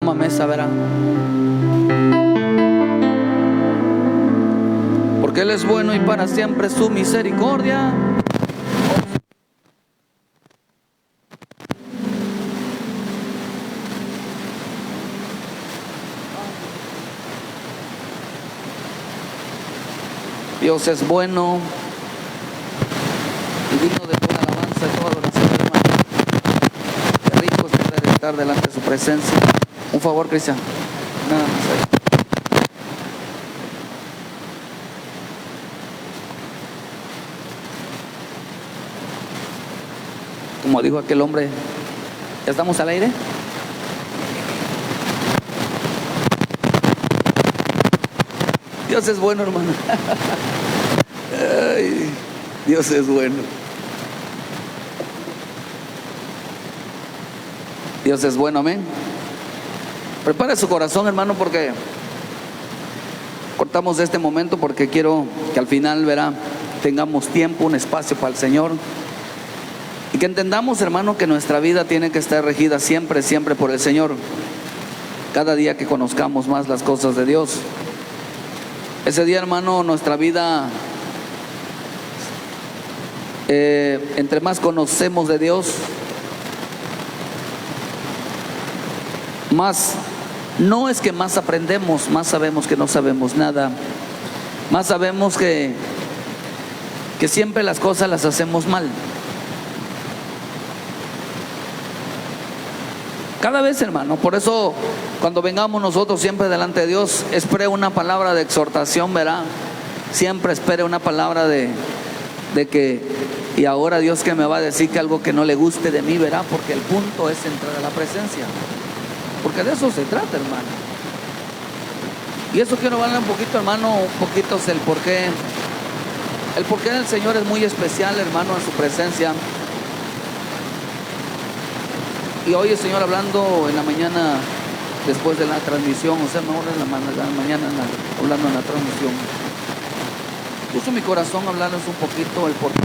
última mesa, verá. Porque Él es bueno y para siempre su misericordia. Dios es bueno y digno de toda alabanza y toda adoración, hermano. Qué rico es poder estar delante de su presencia. Un favor, Cristian. Nada más ahí. Como dijo aquel hombre, ¿ya estamos al aire? Dios es bueno, hermano. Ay, Dios es bueno. Dios es bueno, amén. Prepare su corazón, hermano, porque cortamos este momento, porque quiero que al final, verá, tengamos tiempo, un espacio para el Señor. Y que entendamos, hermano, que nuestra vida tiene que estar regida siempre, siempre por el Señor. Cada día que conozcamos más las cosas de Dios, ese día, hermano, nuestra vida, entre más conocemos de Dios, más, no es que más aprendemos, más sabemos que no sabemos nada, más sabemos que siempre las cosas las hacemos mal. Cada vez, hermano, por eso cuando vengamos nosotros siempre delante de Dios, espere una palabra de exhortación, verá. Siempre espere una palabra de que, y ahora Dios que me va a decir que algo que no le guste de mí, verá, porque el punto es entrar a la presencia. Porque de eso se trata, hermano. Y eso quiero hablar un poquito, hermano, un poquito es el porqué. El porqué del Señor es muy especial, hermano, en su presencia. Y hoy el Señor hablando en la mañana, después de la transmisión, o sea, mejor en la mañana hablando en la transmisión, puso mi corazón a hablarles un poquito el porqué.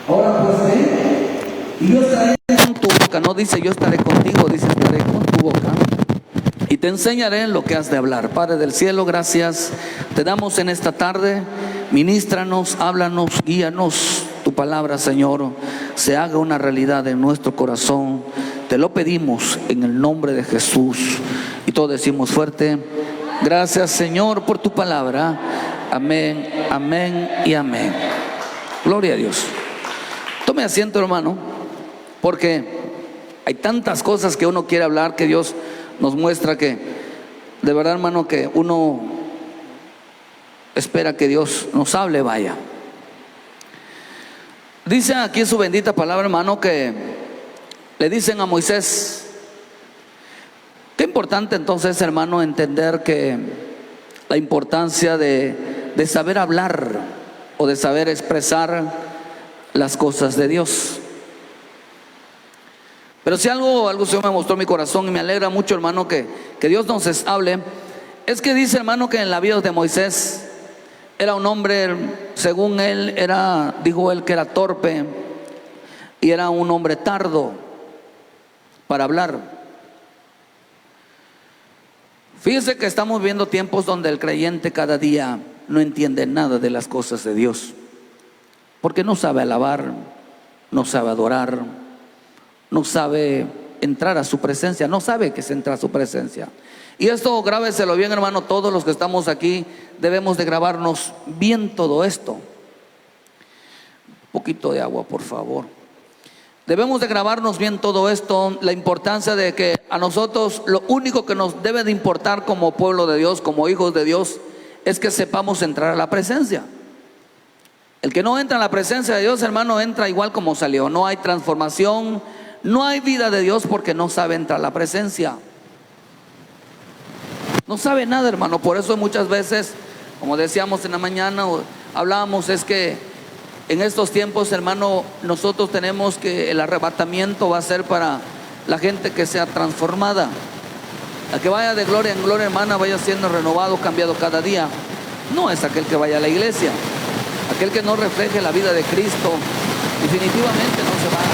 Ahora pues ven, y yo estaré con tu boca, no dice yo estaré contigo, dice estaré con tu boca, y te enseñaré lo que has de hablar. Padre del cielo, gracias te damos en esta tarde. Ministranos, háblanos, guíanos. Tu palabra, Señor, se haga una realidad en nuestro corazón. Te lo pedimos en el nombre de Jesús. Y todos decimos fuerte: gracias, Señor, por tu palabra. Amén, amén y amén. Gloria a Dios. Tome asiento, hermano, porque hay tantas cosas que uno quiere hablar, que Dios nos muestra, que de verdad, hermano, que uno espera que Dios nos hable, vaya. Dice aquí su bendita palabra, hermano, que le dicen a Moisés. Qué importante entonces, hermano, entender que la importancia de saber hablar o de saber expresar las cosas de Dios. Pero si algo el Señor me mostró en mi corazón y me alegra mucho, hermano, que Dios nos hable, es que dice, hermano, que en la vida de Moisés era un hombre, según él, dijo él que era torpe y era un hombre tardo para hablar. Fíjese que estamos viendo tiempos donde el creyente cada día no entiende nada de las cosas de Dios, porque no sabe alabar, no sabe adorar, no sabe entrar a su presencia, no sabe que es entrar a su presencia. Y esto grábeselo bien, hermano, todos los que estamos aquí debemos de grabarnos bien todo esto. Un poquito de agua, por favor. Debemos de grabarnos bien todo esto, la importancia de que a nosotros lo único que nos debe de importar como pueblo de Dios, como hijos de Dios, es que sepamos entrar a la presencia. El que no entra en la presencia de Dios, hermano, entra igual como salió. No hay transformación, no hay vida de Dios porque no sabe entrar a la presencia. No sabe nada, hermano. Por eso muchas veces, como decíamos en la mañana, hablábamos, es que en estos tiempos, hermano, nosotros tenemos que el arrebatamiento va a ser para la gente que sea transformada. La que vaya de gloria en gloria, hermana, vaya siendo renovado, cambiado cada día. No es aquel que vaya a la iglesia. Aquel que no refleje la vida de Cristo, definitivamente no se va a ir.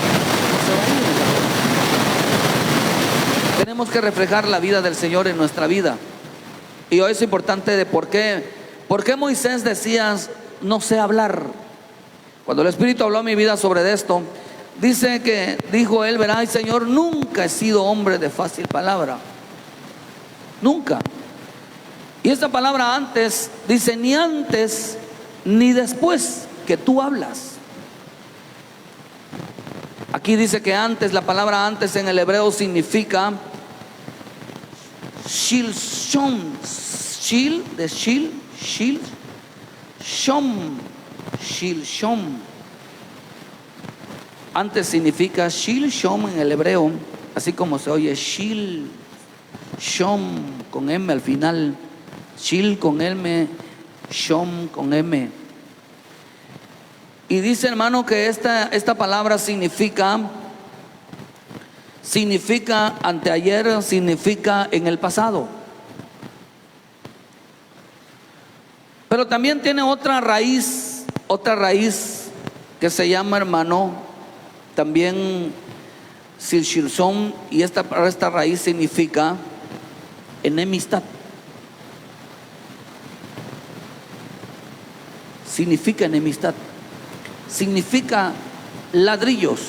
Tenemos que reflejar la vida del Señor en nuestra vida. Y hoy es importante de por qué Moisés decía, no sé hablar. Cuando el Espíritu habló a mi vida sobre esto, dice que dijo él, verá, Señor, nunca he sido hombre de fácil palabra. Nunca. Y esta palabra antes, dice, ni antes ni después que tú hablas. Aquí dice que antes, la palabra antes en el hebreo significa shilshom, shilshom. Antes significa shilshom en el hebreo, así como se oye shilshom con M al final, shil con M, shom con M. Y dice, hermano, que esta palabra significa anteayer, significa en el pasado. Pero también tiene otra raíz que se llama, hermano, también shilshom, y esta raíz significa enemistad. Significa enemistad. Significa ladrillos.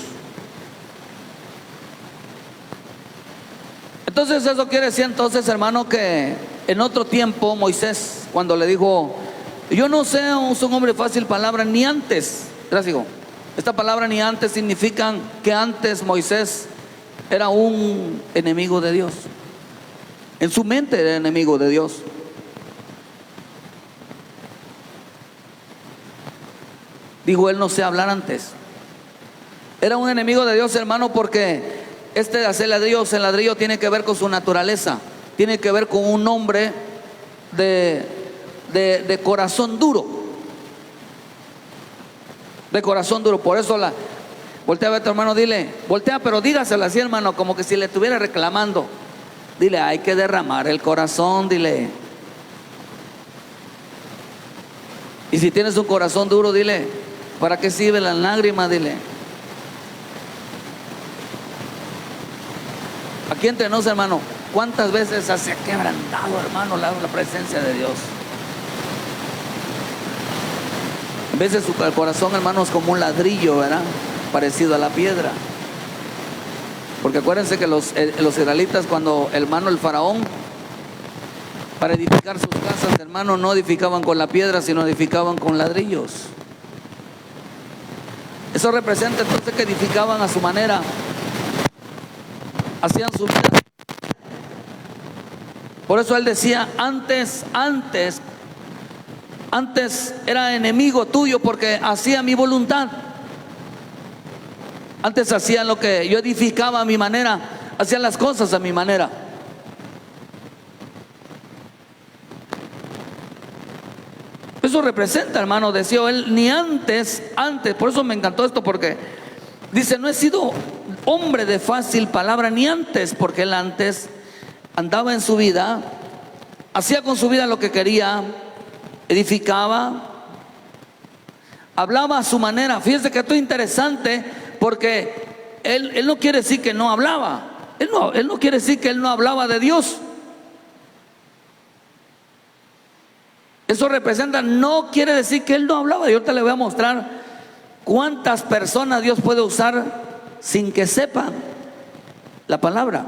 Entonces eso quiere decir, entonces, hermano, que en otro tiempo Moisés, cuando le dijo, yo no sé, soy un hombre fácil palabra, ni antes, gracias, hijo. Esta palabra ni antes significa que antes Moisés era un enemigo de Dios. En su mente era enemigo de Dios. Dijo, él no sé hablar antes. Era un enemigo de Dios, hermano, porque de hacer ladrillos, el ladrillo tiene que ver con su naturaleza. Tiene que ver con un hombre de corazón duro. De corazón duro. Por eso voltea a ver a tu hermano, dile, voltea, pero dígaselo así, hermano, como que si le estuviera reclamando. Dile, hay que derramar el corazón, dile. Y si tienes un corazón duro, dile, ¿para qué sirve la lágrima? Dile. Aquí entre nos, hermano, ¿cuántas veces se ha quebrantado, hermano, la presencia de Dios? A veces el corazón, hermano, es como un ladrillo, ¿verdad? Parecido a la piedra. Porque acuérdense que los israelitas, cuando el faraón, para edificar sus casas, hermano, no edificaban con la piedra, sino edificaban con ladrillos. Eso representa entonces que edificaban a su manera, hacían su vida. Por eso él decía, antes era enemigo tuyo porque hacía mi voluntad. Antes hacía lo que yo edificaba a mi manera, hacía las cosas a mi manera. Eso representa, hermano, decía él, ni antes, por eso me encantó esto, porque dice, no he sido hombre de fácil palabra, ni antes, porque él antes andaba en su vida, hacía con su vida lo que quería, edificaba, hablaba a su manera. Fíjese que esto es interesante, porque él no quiere decir que no hablaba, él no quiere decir que él no hablaba de Dios. Eso representa, no quiere decir que él no hablaba. Yo te le voy a mostrar cuántas personas Dios puede usar sin que sepan la palabra.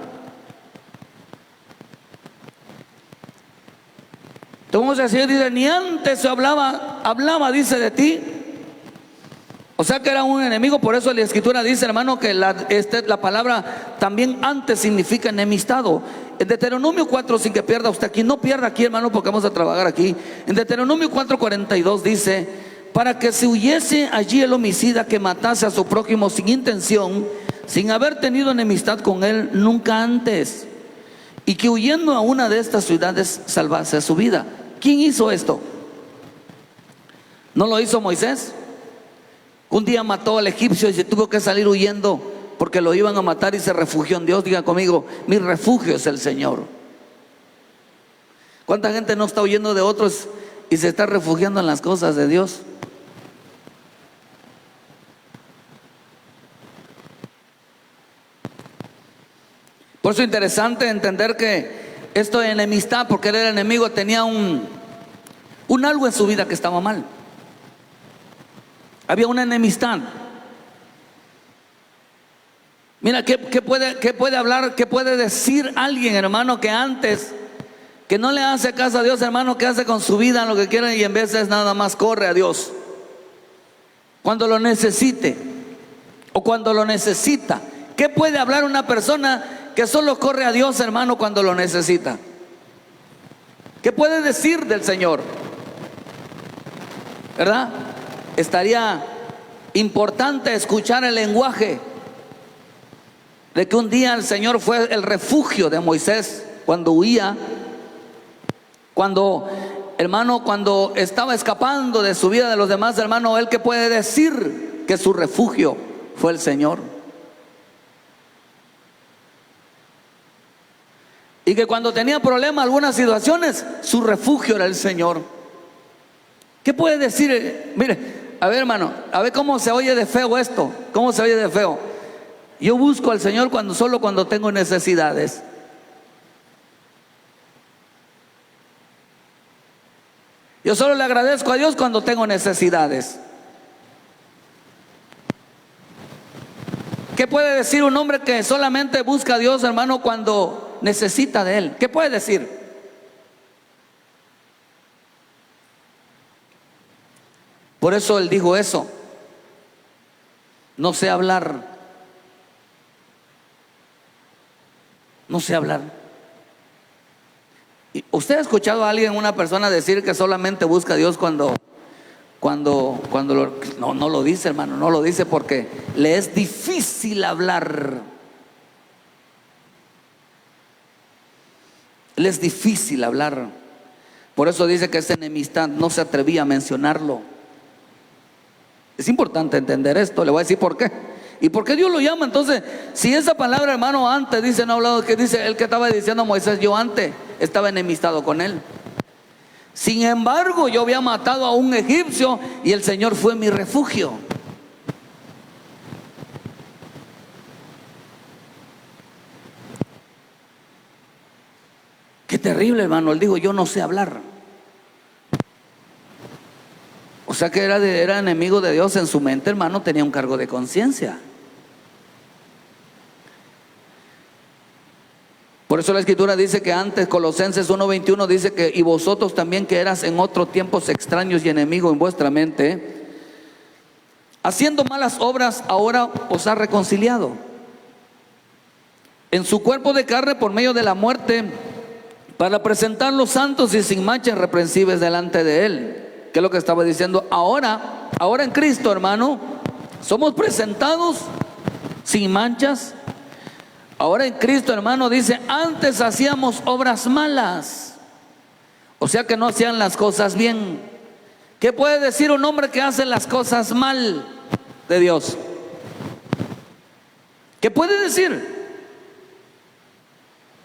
Entonces el Señor dice, ni antes se hablaba, dice, de ti. O sea que era un enemigo. Por eso la Escritura dice, hermano, que la palabra también antes significa enemistado. En Deuteronomio 4, sin que pierda usted aquí, no pierda aquí, hermano, porque vamos a trabajar aquí. En Deuteronomio 4:42 dice, para que se huyese allí el homicida que matase a su prójimo sin intención, sin haber tenido enemistad con él nunca antes, y que huyendo a una de estas ciudades salvase su vida. ¿Quién hizo esto? ¿No lo hizo Moisés? Un día mató al egipcio y se tuvo que salir huyendo porque lo iban a matar y se refugió en Dios. Diga conmigo, mi refugio es el Señor. ¿Cuánta gente no está huyendo de otros y se está refugiando en las cosas de Dios? Por eso es interesante entender que esto de enemistad, porque él era enemigo, tenía un algo en su vida que estaba mal. Había una enemistad. Mira, ¿qué puede hablar, qué puede decir alguien, hermano, que antes, que no le hace caso a Dios, hermano, que hace con su vida lo que quiere y en vez es nada más corre a Dios cuando lo necesite o cuando lo necesita? ¿Qué puede hablar una persona que solo corre a Dios, hermano, cuando lo necesita? ¿Qué puede decir del Señor? ¿Verdad? Estaría importante escuchar el lenguaje de que un día el Señor fue el refugio de Moisés cuando huía, cuando, hermano, cuando estaba escapando de su vida de los demás, hermano, él que puede decir que su refugio fue el Señor. Y que cuando tenía problemas, algunas situaciones, su refugio era el Señor. ¿Qué puede decir? Mire, a ver, hermano, a ver cómo se oye de feo esto. ¿Cómo se oye de feo? Yo busco al Señor solo cuando tengo necesidades. Yo solo le agradezco a Dios cuando tengo necesidades. ¿Qué puede decir un hombre que solamente busca a Dios, hermano, cuando necesita de Él? ¿Qué puede decir? Por eso Él dijo eso. No sé hablar. No sé hablar. ¿Usted ha escuchado a alguien, una persona, decir que solamente busca a Dios cuando no lo dice, hermano? No lo dice porque le es difícil hablar. Le es difícil hablar. Por eso dice que esa enemistad no se atrevía a mencionarlo. Es importante entender esto. Le voy a decir por qué. ¿Y por qué Dios lo llama? Entonces, si esa palabra, hermano, antes dice, no ha hablado, que dice el que estaba diciendo a Moisés, yo antes estaba enemistado con él. Sin embargo, yo había matado a un egipcio y el Señor fue mi refugio. Qué terrible, hermano. Él dijo, yo no sé hablar. O sea que era enemigo de Dios en su mente, hermano, tenía un cargo de conciencia. Por eso la Escritura dice que antes, Colosenses 1:21 dice que y vosotros también que eras en otros tiempos extraños y enemigos en vuestra mente, haciendo malas obras, ahora os ha reconciliado en su cuerpo de carne por medio de la muerte, para presentarlos santos y sin mancha irreprensibles delante de Él. ¿Qué es lo que estaba diciendo? Ahora en Cristo, hermano, somos presentados sin manchas. Ahora en Cristo, hermano, dice, antes hacíamos obras malas. O sea que no hacían las cosas bien. ¿Qué puede decir un hombre que hace las cosas mal de Dios? ¿Qué puede decir?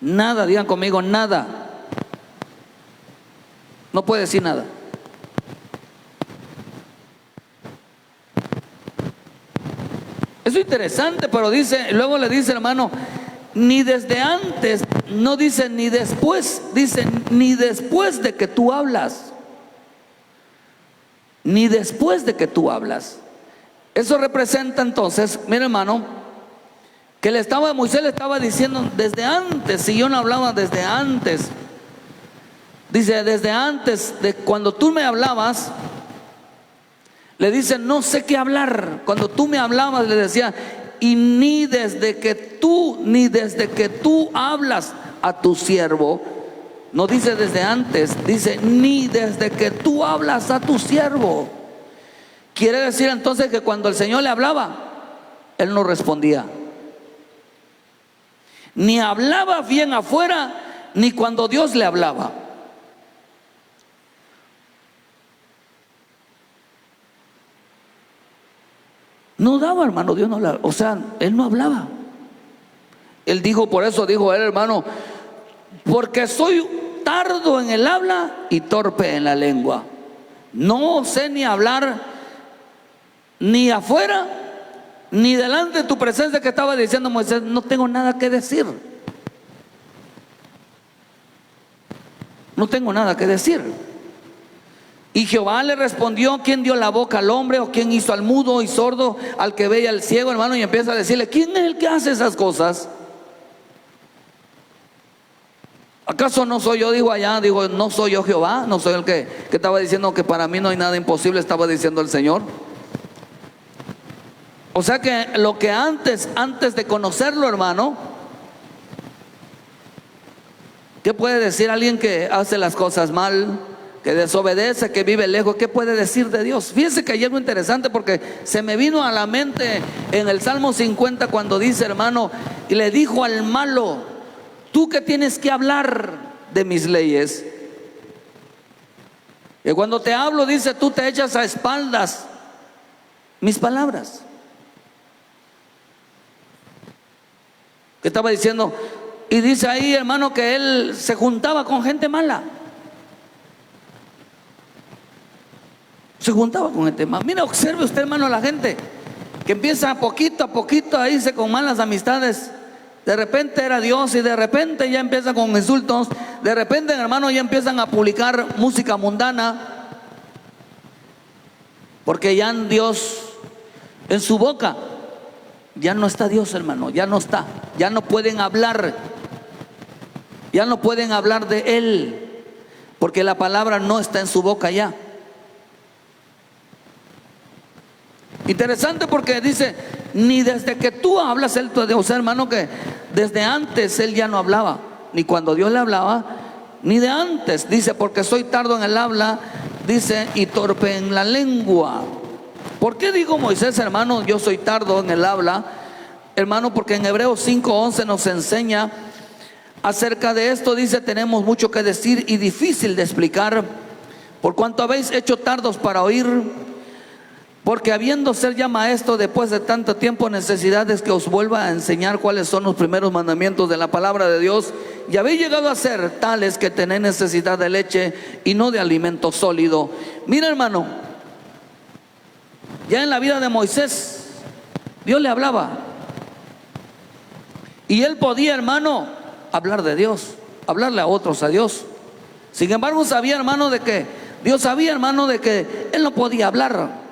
Nada, digan conmigo, nada. No puede decir nada. Eso es interesante, pero dice, luego le dice, hermano, ni desde antes, no dice ni después, dice ni después de que tú hablas. Ni después de que tú hablas. Eso representa entonces, mira hermano, que Moisés le estaba diciendo desde antes, si yo no hablaba desde antes, dice desde antes de cuando tú me hablabas, le dice no sé qué hablar. Cuando tú me hablabas le decía, y ni desde que tú hablas a tu siervo, no dice desde antes, dice ni desde que tú hablas a tu siervo. Quiere decir entonces que cuando el Señor le hablaba, él no respondía. Ni hablaba bien afuera, ni cuando Dios le hablaba. No daba, hermano, Dios no hablaba. O sea, él no hablaba. Él dijo, por eso dijo él, hermano, porque soy tardo en el habla y torpe en la lengua. No sé ni hablar ni afuera, ni delante de tu presencia, que estaba diciendo Moisés, no tengo nada que decir. No tengo nada que decir. Y Jehová le respondió, ¿quién dio la boca al hombre? ¿O quién hizo al mudo y sordo, al que ve y al ciego, hermano? Y empieza a decirle, ¿quién es el que hace esas cosas? ¿Acaso no soy yo? Digo allá, digo, no soy yo Jehová, no soy el que estaba diciendo que para mí no hay nada imposible, estaba diciendo el Señor. O sea que lo que antes de conocerlo, hermano, ¿qué puede decir alguien que hace las cosas mal, que desobedece, que vive lejos? ¿Qué puede decir de Dios? Fíjense que hay algo interesante, porque se me vino a la mente en el Salmo 50 cuando dice, hermano, y le dijo al malo, tú que tienes que hablar de mis leyes, y cuando te hablo, dice, tú te echas a espaldas mis palabras. ¿Qué estaba diciendo? Y dice ahí, hermano, que él se juntaba con gente mala. Se juntaba con gente mala. Mira, observe usted, hermano, la gente que empieza poquito a poquito a irse con malas amistades. De repente era Dios y de repente ya empieza con insultos. De repente, hermano, ya empiezan a publicar música mundana, porque ya en Dios, en su boca, ya no está Dios, hermano, ya no está. Ya no pueden hablar. Ya no pueden hablar de Él, porque la palabra no está en su boca ya. Interesante, porque dice, ni desde que tú hablas, Él, o sea, hermano, que desde antes Él ya no hablaba, ni cuando Dios le hablaba, ni de antes. Dice, porque soy tardo en el habla, dice, y torpe en la lengua. ¿Por qué digo Moisés, hermano, yo soy tardo en el habla? Hermano, porque en Hebreos 5:11 nos enseña acerca de esto. Dice, tenemos mucho que decir y difícil de explicar, por cuanto habéis hecho tardos para oír, porque habiendo ser ya maestro después de tanto tiempo, necesidades que os vuelva a enseñar cuáles son los primeros mandamientos de la palabra de Dios, y habéis llegado a ser tales que tenéis necesidad de leche y no de alimento sólido. Mira, hermano, ya en la vida de Moisés, Dios le hablaba, y él podía, hermano, hablar de Dios, hablarle a otros a Dios. Sin embargo, sabía, hermano, de que Dios sabía, hermano, de que él no podía hablar.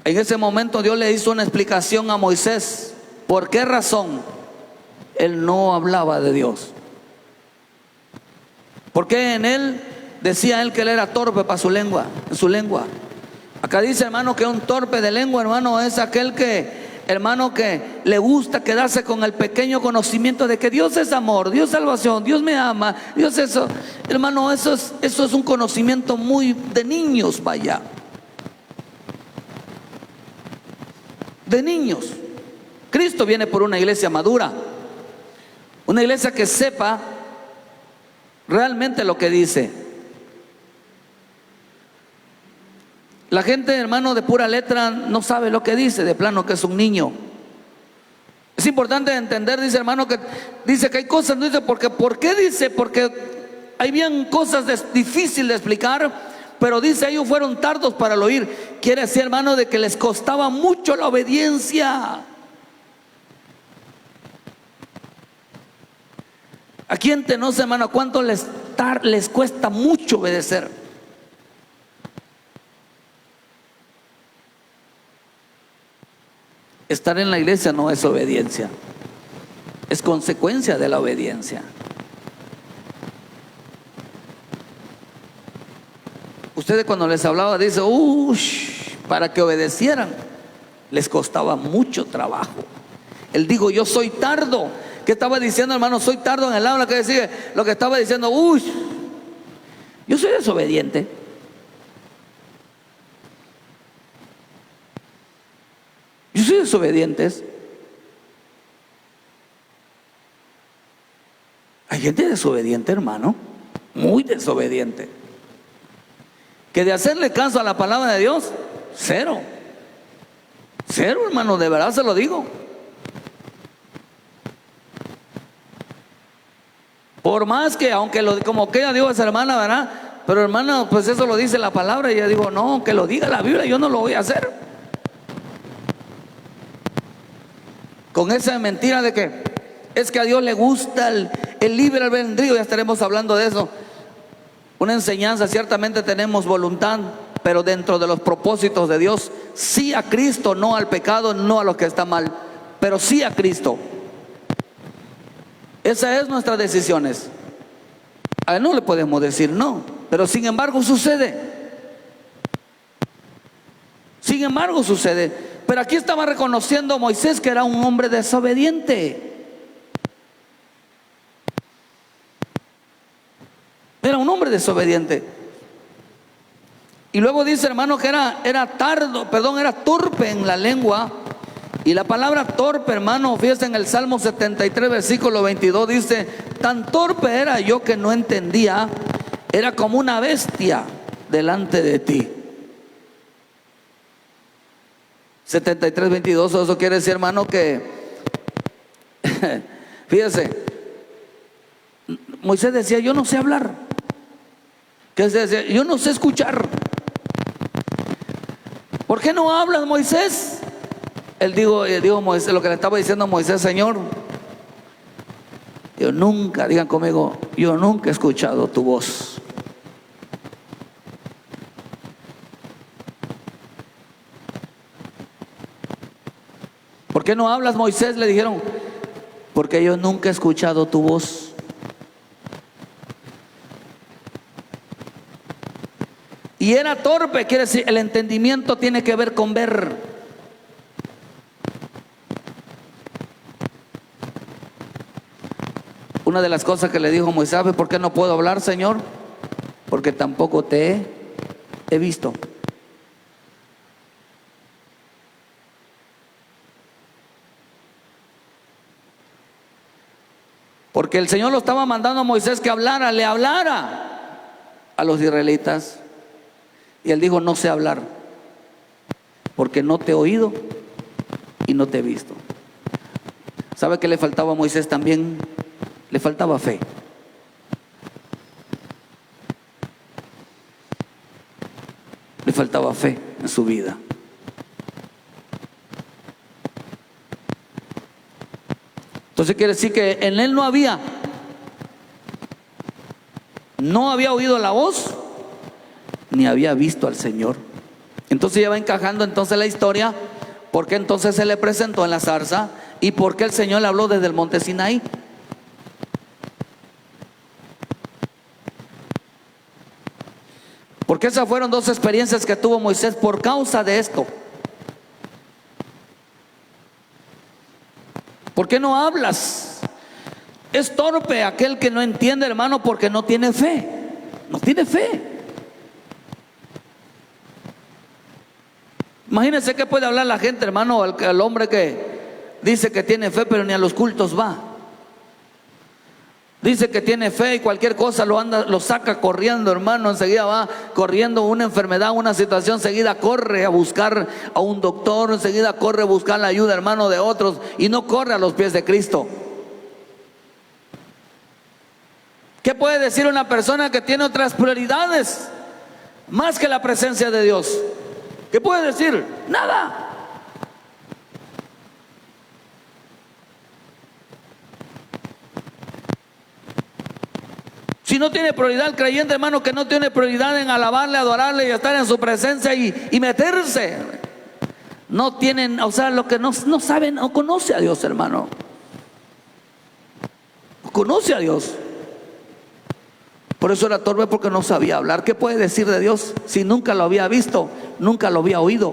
En ese momento Dios le hizo una explicación a Moisés. ¿Por qué razón él no hablaba de Dios? Porque en él decía él que él era torpe para su lengua, en su lengua. Acá dice, hermano, que un torpe de lengua, hermano, es aquel que, hermano, que le gusta quedarse con el pequeño conocimiento de que Dios es amor, Dios es salvación, Dios me ama, Dios eso. Hermano, eso es un conocimiento muy de niños, vaya. De niños. Cristo viene por una iglesia madura, una iglesia que sepa realmente lo que dice. La gente, hermano, de pura letra no sabe lo que dice, de plano que es un niño. Es importante entender, dice hermano, que dice que hay cosas, no dice porque, ¿por qué dice? Porque hay bien cosas difíciles de explicar, pero dice ellos fueron tardos para el oír. Quiere decir, hermano, de que les costaba mucho la obediencia. Aquí entre nos, hermano, ¿cuánto les cuesta mucho obedecer? Estar en la iglesia no es obediencia, es consecuencia de la obediencia. Ustedes cuando les hablaba dice, para que obedecieran les costaba mucho trabajo. Él dijo, yo soy tardo. ¿Qué estaba diciendo, hermano? Soy tardo en el habla. ¿Qué decía? Lo que estaba diciendo, yo soy desobediente. Yo soy desobediente. Hay gente desobediente, hermano, muy desobediente, que de hacerle caso a la palabra de Dios, cero, hermano, de verdad se lo digo. Por más que, aunque como que ella dijo esa hermana, ¿verdad? Pero hermano, pues eso lo dice la palabra. Y ella dijo, no, que lo diga la Biblia, yo no lo voy a hacer. Con esa mentira de que es que a Dios le gusta el libre albedrío. Ya estaremos hablando de eso. Una enseñanza, ciertamente tenemos voluntad, pero dentro de los propósitos de Dios, sí a Cristo, no al pecado, no a lo que está mal, pero sí a Cristo. Esas es nuestras decisiones. A él no le podemos decir no, pero sin embargo sucede. Sin embargo sucede. Pero aquí estaba reconociendo Moisés que era un hombre desobediente. Era un hombre desobediente. Y luego dice, hermano, que era torpe en la lengua. Y la palabra torpe, hermano, fíjese en el Salmo 73, versículo 22, dice, tan torpe era yo que no entendía, era como una bestia delante de ti. 73, 22, eso quiere decir, hermano, que fíjese, Moisés decía, yo no sé hablar. ¿Qué se decía? Yo no sé escuchar. ¿Por qué no hablas, Moisés? Él dijo Moisés, lo que le estaba diciendo a Moisés, Señor, yo nunca, digan conmigo, yo nunca he escuchado tu voz. ¿Por qué no hablas, Moisés? Le dijeron, porque yo nunca he escuchado tu voz. Y era torpe, quiere decir, el entendimiento tiene que ver con ver. Una de las cosas que le dijo Moisés, ¿sabe por qué no puedo hablar, Señor? Porque tampoco te he visto. Porque el Señor lo estaba mandando a Moisés que le hablara a los israelitas. Y él dijo, no sé hablar, porque no te he oído y no te he visto. ¿Sabe qué le faltaba a Moisés también? Le faltaba fe. Le faltaba fe en su vida. Entonces quiere decir que en él no había oído la voz, ni había visto al Señor. Entonces ya va encajando entonces la historia, porque entonces se le presentó en la zarza y porque el Señor le habló desde el monte Sinaí. Porque esas fueron dos experiencias que tuvo Moisés por causa de esto. ¿Por qué no hablas? Es torpe aquel que no entiende, hermano, porque no tiene fe. No tiene fe. Imagínense qué puede hablar la gente, hermano, al hombre que dice que tiene fe, pero ni a los cultos va. Dice que tiene fe y cualquier cosa lo saca corriendo, hermano. Enseguida va corriendo una enfermedad, una situación, enseguida corre a buscar a un doctor, enseguida corre a buscar la ayuda, hermano, de otros, y no corre a los pies de Cristo. ¿Qué puede decir una persona que tiene otras prioridades más que la presencia de Dios? ¿Qué puede decir? Nada. Si no tiene prioridad el creyente, hermano, que no tiene prioridad en alabarle, adorarle y estar en su presencia y meterse, no tienen, o sea, lo que no saben, no conoce a Dios, hermano. No conoce a Dios. Por eso era torpe, porque no sabía hablar. ¿Qué puede decir de Dios si nunca lo había visto, nunca lo había oído?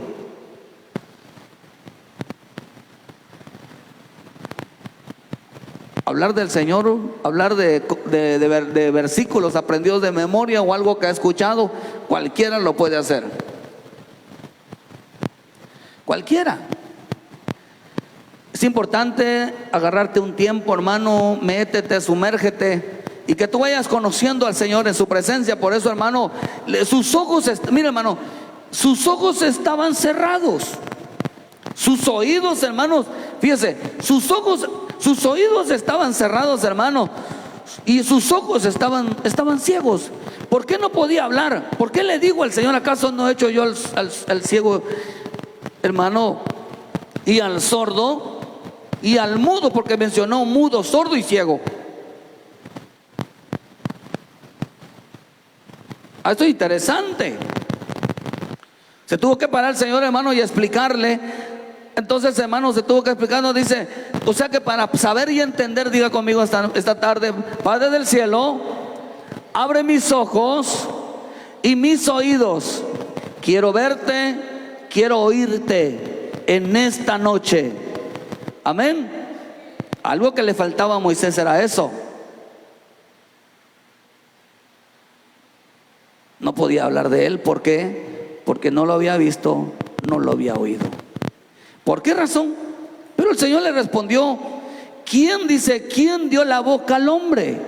Hablar del Señor, hablar de versículos aprendidos de memoria o algo que ha escuchado, cualquiera lo puede hacer. Cualquiera. Es importante agarrarte un tiempo, hermano, métete, sumérgete y que tú vayas conociendo al Señor en su presencia. Por eso, hermano, sus ojos, mira, hermano, sus ojos estaban cerrados. Sus oídos, hermanos, fíjese, sus oídos estaban cerrados, hermano, y sus ojos estaban ciegos. ¿Por qué no podía hablar? ¿Por qué le digo al Señor, acaso no he hecho yo al ciego, hermano, y al sordo y al mudo? Porque mencionó mudo, sordo y ciego. Esto es interesante. Se tuvo que parar el Señor, hermano, y explicarle. Entonces, hermano, se tuvo que explicar. Nos dice, o sea que para saber y entender, diga conmigo esta tarde: Padre del cielo, abre mis ojos y mis oídos. Quiero verte, quiero oírte en esta noche. Amén. Algo que le faltaba a Moisés era eso. No podía hablar de él. ¿Por qué? Porque no lo había visto, no lo había oído. ¿Por qué razón? Pero el Señor le respondió: ¿quién dio la boca al hombre?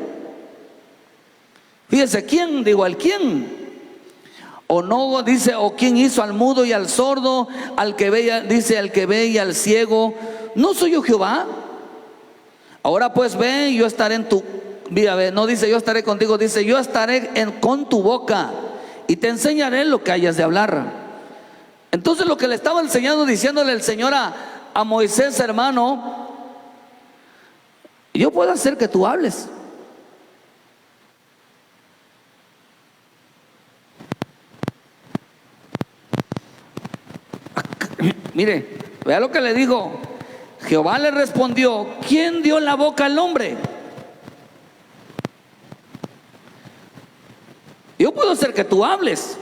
Fíjese, ¿quién? Digo, ¿al quién? O no, dice, o quién hizo al mudo y al sordo, al que ve, dice, al que ve y al ciego. ¿No soy yo Jehová? Ahora pues ve, yo estaré en tu, mira, no dice yo estaré contigo, dice yo estaré con tu boca y te enseñaré lo que hayas de hablar. Entonces lo que le estaba enseñando, diciéndole el Señor a Moisés, hermano: yo puedo hacer que tú hables. Mire, vea lo que le dijo. Jehová le respondió: ¿quién dio la boca al hombre? Yo puedo hacer que tú hables.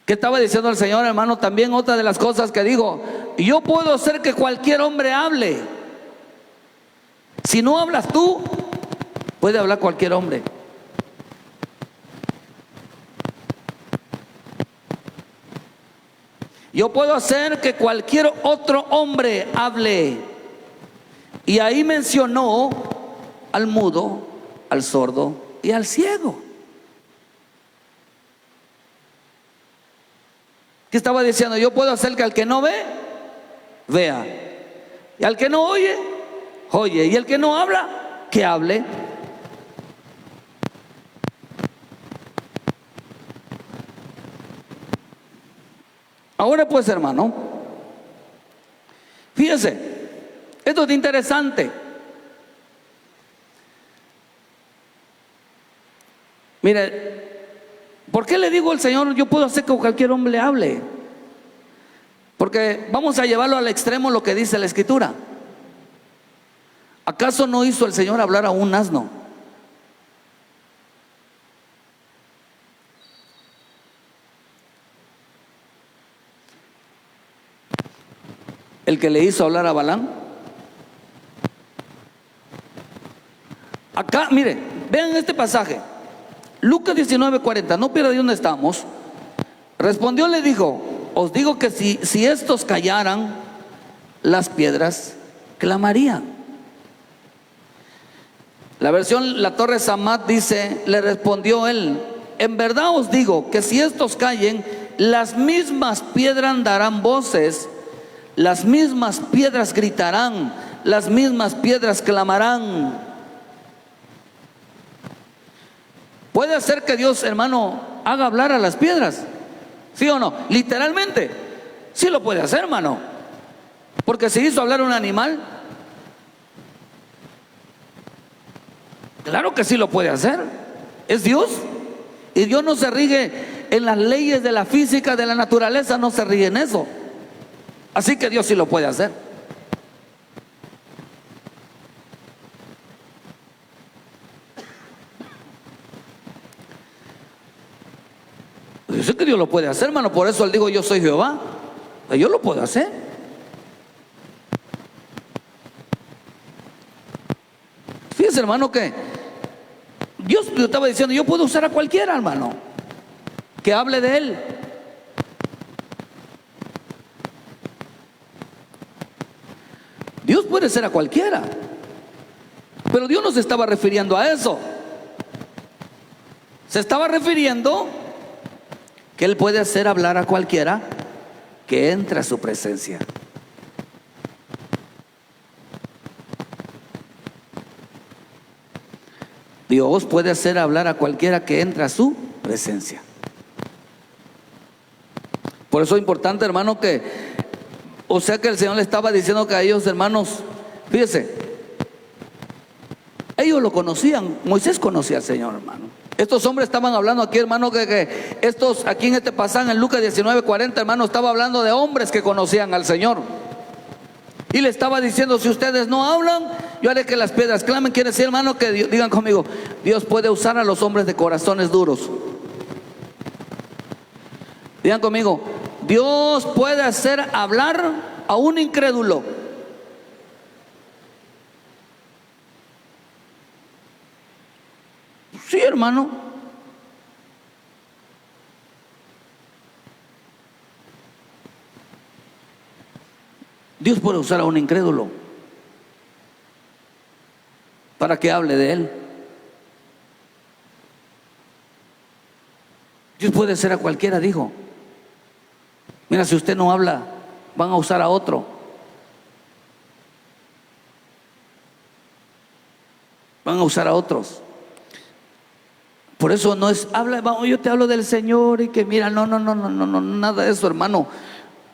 ¿Qué estaba diciendo el Señor, hermano? También otra de las cosas que dijo: yo puedo hacer que cualquier hombre hable. Si no hablas tú, puede hablar cualquier hombre. Yo puedo hacer que cualquier otro hombre hable. Y ahí mencionó al mudo, al sordo y al ciego. ¿Qué estaba diciendo? Yo puedo hacer que al que no ve, vea. Y al que no oye, oye. Y el que no habla, que hable. Ahora pues, hermano, fíjese, esto es interesante. Mire, ¿por qué le digo al Señor yo puedo hacer que cualquier hombre hable? Porque vamos a llevarlo al extremo lo que dice la Escritura. ¿Acaso no hizo el Señor hablar a un asno? El que le hizo hablar a Balaam. Acá, mire, vean este pasaje. Lucas 19:40, no pierda de dónde estamos. Respondió, le dijo: os digo que si estos callaran, las piedras clamarían. La versión La Torre Samat dice: le respondió él: en verdad os digo que si estos callen, las mismas piedras darán voces, las mismas piedras gritarán, las mismas piedras clamarán. ¿Puede hacer que Dios, hermano, haga hablar a las piedras? ¿Sí o no? Literalmente, sí lo puede hacer, hermano. Porque si hizo hablar a un animal, claro que sí lo puede hacer. Es Dios. Y Dios no se rige en las leyes de la física, de la naturaleza, no se rige en eso. Así que Dios sí lo puede hacer. Yo sé que Dios lo puede hacer, hermano. Por eso él dijo: yo soy Jehová. Yo lo puedo hacer. Fíjese, hermano, que Dios estaba diciendo: yo puedo usar a cualquiera, hermano, que hable de él. Dios puede ser a cualquiera, pero Dios no se estaba refiriendo a eso. Se estaba refiriendo que Él puede hacer hablar a cualquiera que entre a su presencia. Dios puede hacer hablar a cualquiera que entre a su presencia. Por eso es importante, hermano, que, o sea, que el Señor le estaba diciendo que a ellos, hermanos, fíjese, ellos lo conocían. Moisés conocía al Señor, hermano. Estos hombres estaban hablando aquí, hermano, que estos, aquí en este pasaje, en Lucas 19:40, hermano, estaba hablando de hombres que conocían al Señor. Y le estaba diciendo: si ustedes no hablan, yo haré que las piedras clamen. Quiere decir, hermano, que digan conmigo: Dios puede usar a los hombres de corazones duros. Digan conmigo: Dios puede hacer hablar a un incrédulo. Sí, hermano. Dios puede usar a un incrédulo para que hable de él. Dios puede ser a cualquiera, dijo. Mira, si usted no habla, van a usar a otro. Van a usar a otros. Por eso no es, habla, vamos, yo te hablo del Señor y que mira, no, nada de eso, hermano.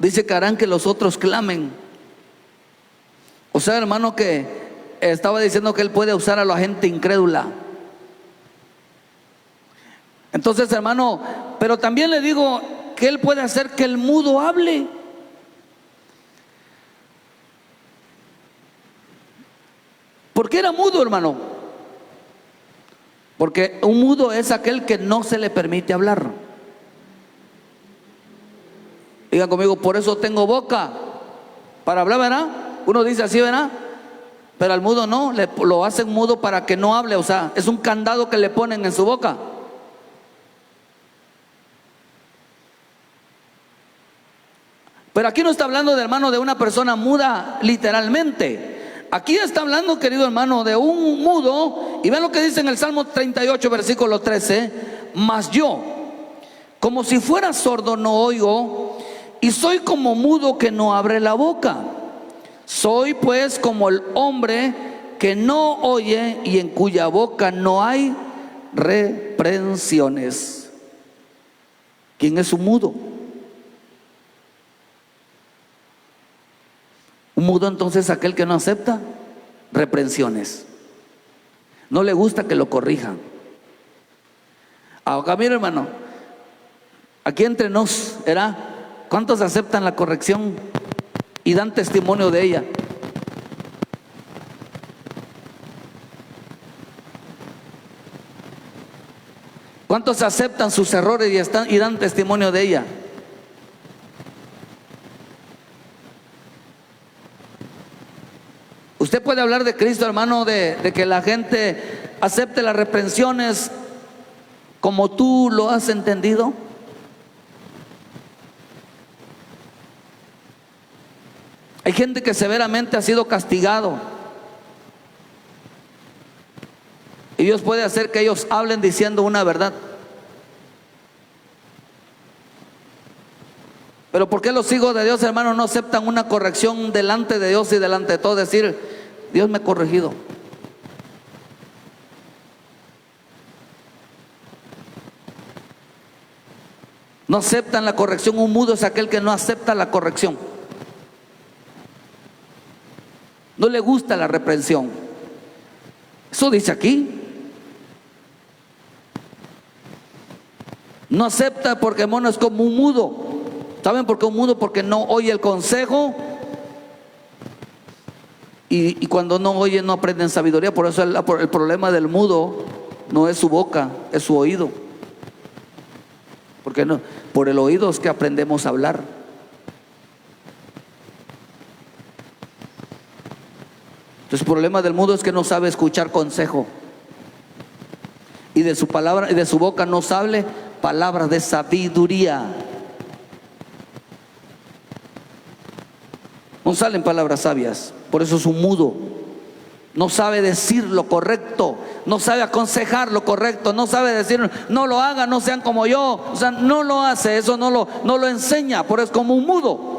Dice que harán que los otros clamen. O sea, hermano, que estaba diciendo que Él puede usar a la gente incrédula. Entonces, hermano, pero también le digo que Él puede hacer que el mudo hable. ¿Por qué era mudo, hermano? Porque un mudo es aquel que no se le permite hablar. Digan conmigo: por eso tengo boca para hablar, ¿verdad? Uno dice así, ¿verdad? Pero al mudo no, lo hacen mudo para que no hable. O sea, es un candado que le ponen en su boca. Pero aquí no está hablando, de hermano, de una persona muda literalmente. Aquí está hablando, querido hermano, de un mudo. Y vean lo que dice en el Salmo 38, versículo 13: mas yo, como si fuera sordo, no oigo, y soy como mudo que no abre la boca. Soy pues como el hombre que no oye y en cuya boca no hay reprensiones. ¿Quién es un mudo? Un mudo entonces es aquel que no acepta reprensiones. No le gusta que lo corrijan. Acá mira, hermano, aquí entre nos, ¿verdad? ¿Cuántos aceptan la corrección y dan testimonio de ella? ¿Cuántos aceptan sus errores y dan testimonio de ella? Usted puede hablar de Cristo, hermano, de que la gente acepte las reprensiones como tú lo has entendido. Hay gente que severamente ha sido castigado. Y Dios puede hacer que ellos hablen diciendo una verdad. Pero ¿por qué los hijos de Dios, hermano, no aceptan una corrección delante de Dios y delante de todo? Decir, Dios me ha corregido. No aceptan la corrección. Un mudo es aquel que no acepta la corrección. No le gusta la reprensión. Eso dice aquí. No acepta porque, hermano, es como un mudo. ¿Saben por qué un mudo? Porque no oye el consejo. Y cuando no oye, no aprenden sabiduría. Por eso el problema del mudo no es su boca, es su oído. Porque no, por el oído es que aprendemos a hablar. Entonces el problema del mudo es que no sabe escuchar consejo. Y de su palabra y de su boca no sale palabras de sabiduría. No salen palabras sabias. Por eso es un mudo. No sabe decir lo correcto, no sabe aconsejar lo correcto, no sabe decir no lo hagan, no sean como yo. O sea, no lo hace, eso no lo enseña. Por eso es como un mudo.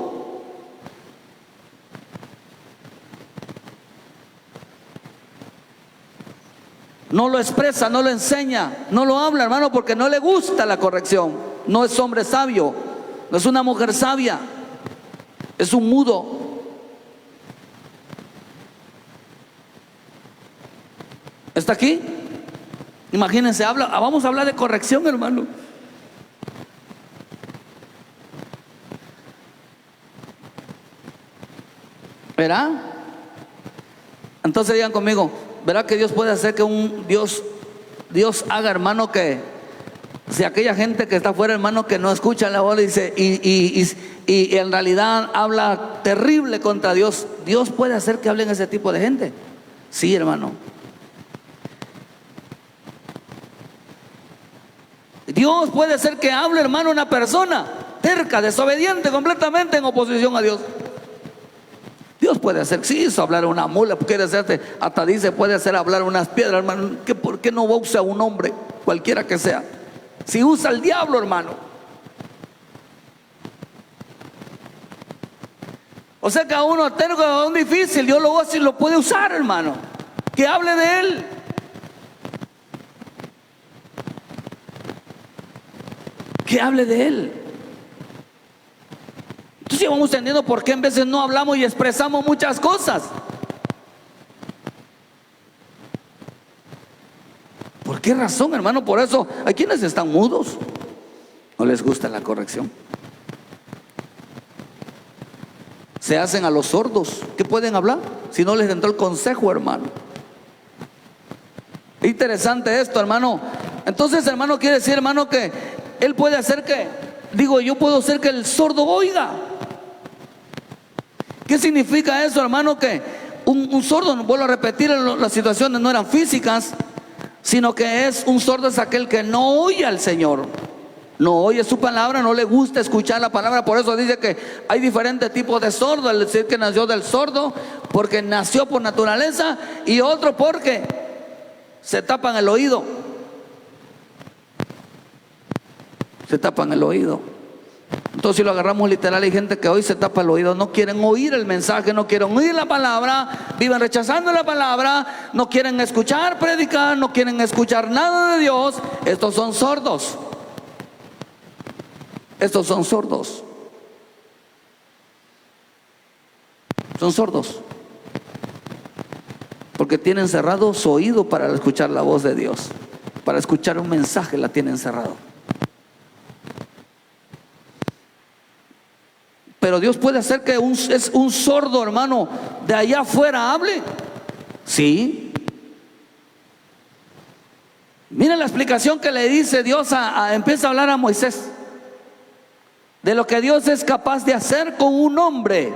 No lo expresa, no lo enseña, no lo habla, hermano, porque no le gusta la corrección. No es hombre sabio, no es una mujer sabia, es un mudo. ¿Está aquí? Imagínense, vamos a hablar de corrección, hermano. ¿Verá? Entonces digan conmigo, ¿verá que Dios puede hacer que Dios haga, hermano, que si aquella gente que está afuera, hermano, que no escucha la voz dice, y en realidad habla terrible contra Dios, Dios puede hacer que hablen ese tipo de gente? Sí, hermano. Dios puede hacer que hable, hermano, una persona terca, desobediente, completamente en oposición a Dios. Dios puede hacer, sí, hizo hablar a una mula, quiere hacerte, hasta dice, puede hacer hablar unas piedras, hermano. ¿Por qué no usa un hombre, cualquiera que sea? Si usa el diablo, hermano. O sea que a uno terco, a un difícil, Dios lo hace y lo puede usar, hermano. Que hable de él. Que hable de él. Entonces vamos entendiendo por qué en veces no hablamos y expresamos muchas cosas. ¿Por qué razón, hermano? Por eso hay quienes están mudos, no les gusta la corrección. Se hacen a los sordos. ¿Qué pueden hablar si no les entró el consejo, hermano? Interesante esto, hermano. Entonces, hermano, quiere decir, hermano, que Él puede hacer que, yo puedo hacer que el sordo oiga. ¿Qué significa eso, hermano? Que un sordo, no vuelvo a repetir, las situaciones no eran físicas, sino que un sordo es aquel que no oye al Señor, no oye su palabra, no le gusta escuchar la palabra. Por eso dice que hay diferentes tipos de sordo. El decir que nació del sordo porque nació por naturaleza, y otro porque se tapan el oído. Se tapan el oído. Entonces, si lo agarramos literal, hay gente que hoy se tapa el oído, no quieren oír el mensaje, no quieren oír la palabra, viven rechazando la palabra, no quieren escuchar, predicar, no quieren escuchar nada de Dios. Estos son sordos. Estos son sordos. Son sordos porque tienen cerrado su oído para escuchar la voz de Dios, para escuchar un mensaje la tienen cerrado. Pero Dios puede hacer que un sordo, hermano, de allá afuera hable. Sí. Miren la explicación que le dice Dios empieza a hablar a Moisés de lo que Dios es capaz de hacer con un hombre,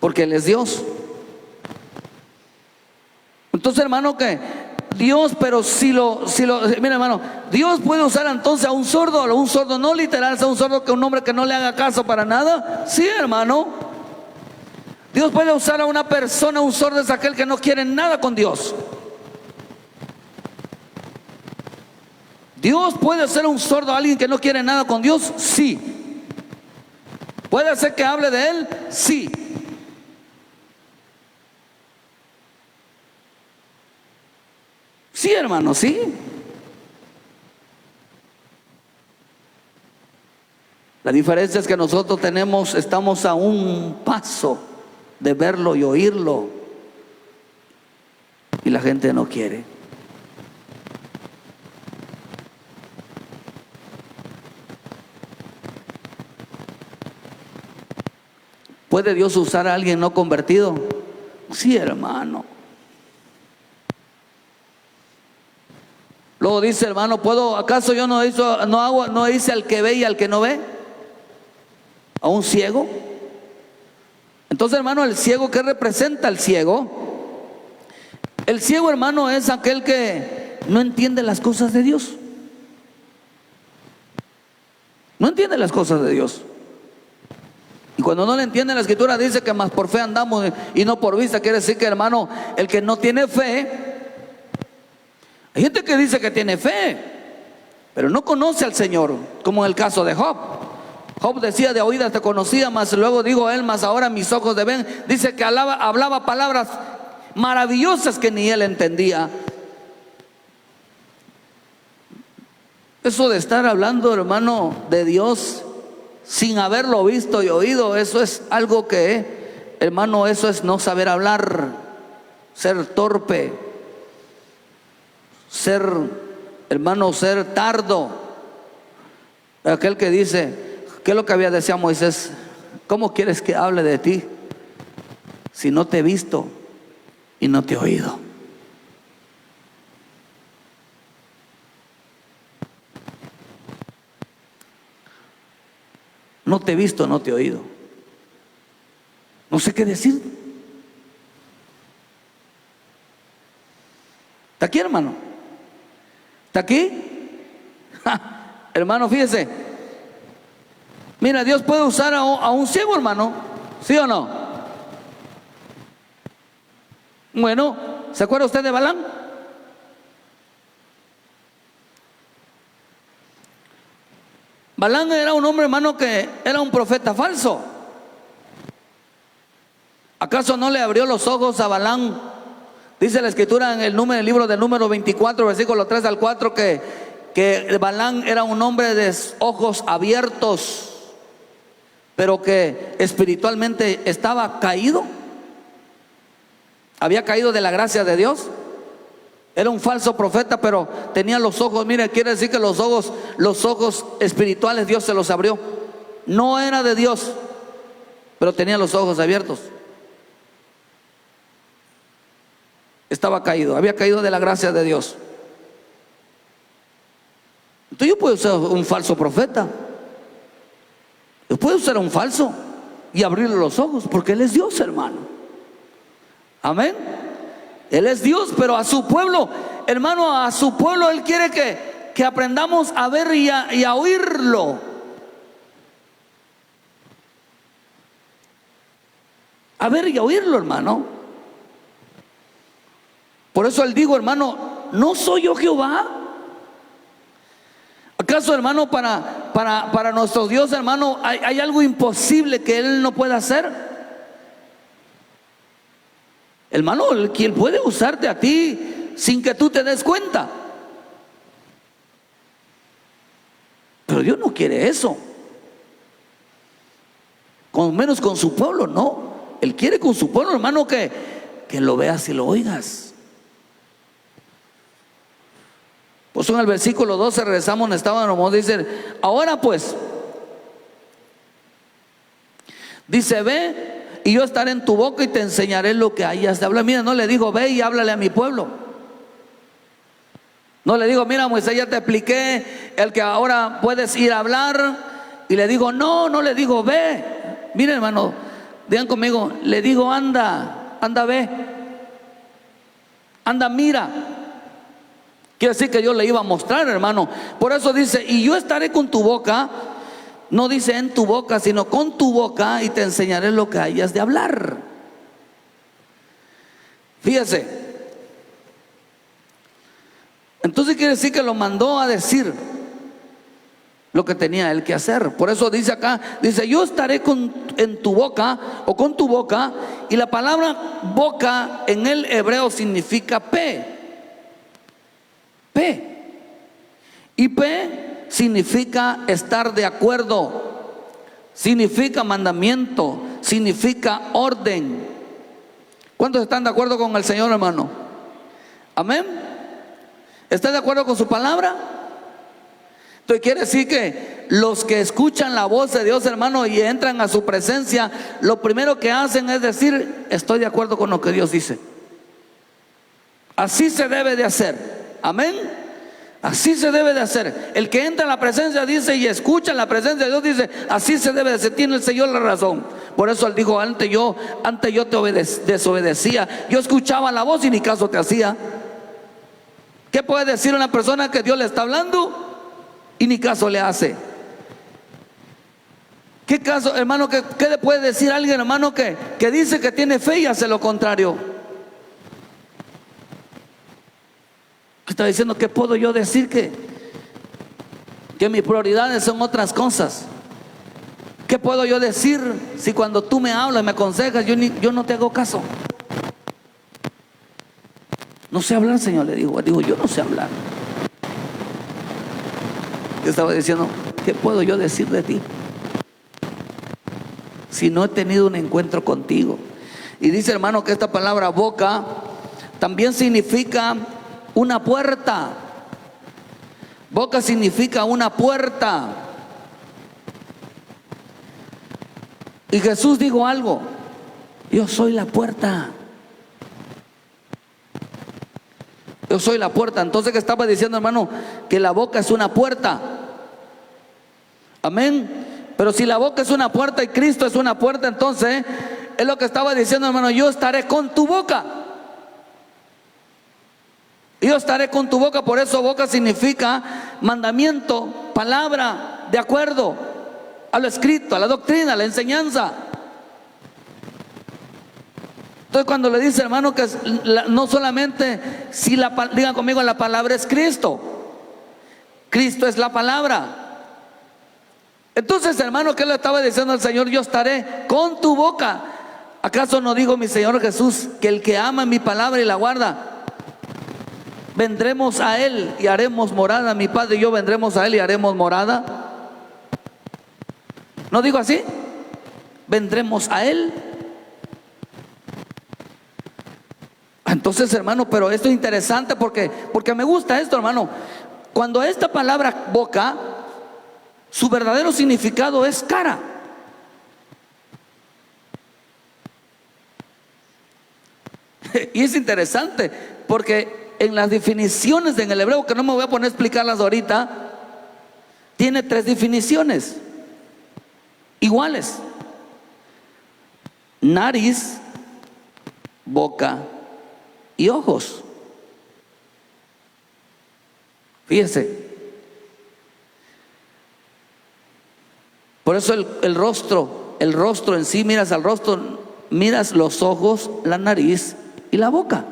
porque Él es Dios. Entonces, hermano, que Dios, pero mira, hermano, Dios puede usar entonces a un sordo no literal, a un sordo, que un hombre que no le haga caso para nada. Sí, hermano. Dios puede usar a una persona, un sordo es aquel que no quiere nada con Dios. Dios puede hacer un sordo a alguien que no quiere nada con Dios, sí. ¿Puede hacer que hable de Él? Sí. Sí, hermano, sí. La diferencia es que nosotros estamos a un paso de verlo y oírlo, y la gente no quiere. ¿Puede Dios usar a alguien no convertido? Sí, hermano. Luego dice, hermano, ¿acaso yo no hice al que ve y al que no ve? ¿A un ciego? Entonces, hermano, el ciego, ¿qué representa el ciego? El ciego, hermano, es aquel que no entiende las cosas de Dios. No entiende las cosas de Dios. Y cuando no le entiende, la Escritura dice que más por fe andamos y no por vista. Quiere decir que, hermano, el que no tiene fe, hay gente que dice que tiene fe, pero no conoce al Señor, como en el caso de Job. Job decía, de oídas te conocía, mas luego digo él, mas ahora mis ojos te ven. Dice que hablaba palabras maravillosas que ni él entendía. Eso de estar hablando, hermano, de Dios sin haberlo visto y oído, eso es algo que, hermano, eso es no saber hablar, ser torpe, ser tardo. Aquel que dice, ¿qué es lo que había deseado Moisés? ¿Cómo quieres que hable de ti si no te he visto y no te he oído? No te he visto, no te he oído. No sé qué decir. ¿Está aquí, hermano? ¿Está aquí? Hermano, fíjese. Mira, Dios puede usar a un ciego, hermano. ¿Sí o no? Bueno, ¿se acuerda usted de Balaam? Balaam era un hombre, hermano, que era un profeta falso. ¿Acaso no le abrió los ojos a Balaam? Dice la Escritura en el libro del número 24, versículo 3 al 4, que Balaam era un hombre de ojos abiertos, pero que espiritualmente estaba caído. Había caído de la gracia de Dios. Era un falso profeta, pero tenía los ojos, mire, quiere decir que los ojos espirituales Dios se los abrió. No era de Dios, pero tenía los ojos abiertos. Estaba caído, había caído de la gracia de Dios. Entonces yo puedo ser un falso profeta. Yo puedo ser un falso y abrirle los ojos, porque Él es Dios, hermano. Amén. Él es Dios, pero a su pueblo, hermano, a su pueblo Él quiere que aprendamos a ver y a oírlo. A ver y a oírlo, hermano. Por eso Él dijo, hermano, ¿no soy yo Jehová? ¿Acaso, hermano, para nuestro Dios, hermano, hay algo imposible que Él no pueda hacer? Hermano, quien puede usarte a ti sin que tú te des cuenta. Pero Dios no quiere eso. Con menos con su pueblo, no. Él quiere con su pueblo, hermano, que lo veas y lo oigas. Pues en el versículo 12 regresamos donde estábamos, dice, ahora pues, dice, ve y yo estaré en tu boca y te enseñaré lo que hayas de hablar. Mira, no le digo, ve y háblale a mi pueblo. No le digo, mira, Moisés, ya te expliqué el que ahora puedes ir a hablar. Y le digo, no le digo, ve. Mira, hermano, digan conmigo, le digo, anda, ve. Anda, mira. Quiere decir que yo le iba a mostrar, hermano. Por eso dice, y yo estaré con tu boca. No dice en tu boca, sino con tu boca, y te enseñaré lo que hayas de hablar. Fíjese. Entonces quiere decir que lo mandó a decir lo que tenía él que hacer. Por eso dice acá, dice, yo estaré en tu boca o con tu boca. Y la palabra boca en el hebreo significa P. Y P significa estar de acuerdo, significa mandamiento, significa orden. ¿Cuántos están de acuerdo con el Señor, hermano? Amén. ¿Está de acuerdo con su palabra? Entonces quiere decir que los que escuchan la voz de Dios, hermano, y entran a su presencia, lo primero que hacen es decir, estoy de acuerdo con lo que Dios dice. Así se debe de hacer. Amén. Así se debe de hacer. El que entra en la presencia dice y escucha en la presencia de Dios dice, así se debe de hacer. Tiene el Señor la razón. Por eso él dijo, antes yo te desobedecía. Yo escuchaba la voz y ni caso te hacía. ¿Qué puede decir una persona que Dios le está hablando y ni caso le hace? ¿Qué caso, hermano? ¿Qué le puede decir a alguien, hermano, que dice que tiene fe y hace lo contrario? ¿Qué está diciendo? ¿Qué puedo yo decir? Que mis prioridades son otras cosas. ¿Qué puedo yo decir si cuando tú me hablas, me aconsejas, yo no te hago caso? No sé hablar, Señor, le digo, yo no sé hablar. Yo estaba diciendo, ¿qué puedo yo decir de ti si no he tenido un encuentro contigo? Y dice, hermano, que esta palabra boca también significa una puerta. Boca significa una puerta. Y Jesús dijo algo: yo soy la puerta. Yo soy la puerta. Entonces, ¿qué estaba diciendo, hermano? Que la boca es una puerta. Amén. Pero si la boca es una puerta y Cristo es una puerta, entonces es lo que estaba diciendo, hermano: yo estaré con tu boca. Yo estaré con tu boca. Por eso boca significa mandamiento, palabra, de acuerdo a lo escrito, a la doctrina, a la enseñanza. Entonces, cuando le dice, hermano, que no solamente, digan conmigo, la palabra es Cristo. Cristo es la palabra. Entonces, hermano, ¿qué le estaba diciendo al Señor? Yo estaré con tu boca. ¿Acaso no dijo mi Señor Jesús que el que ama mi palabra y la guarda, vendremos a Él y haremos morada? Mi Padre y yo vendremos a Él y haremos morada. ¿No digo así? Vendremos a Él. Entonces, hermano, pero esto es interesante porque me gusta esto, hermano. Cuando esta palabra boca, su verdadero significado es cara. Y es interesante porque en las definiciones en el hebreo, que no me voy a poner a explicarlas ahorita, tiene 3 definiciones iguales: nariz, boca y ojos. Fíjese. Por eso el rostro en sí, miras al rostro, miras los ojos, la nariz y la boca.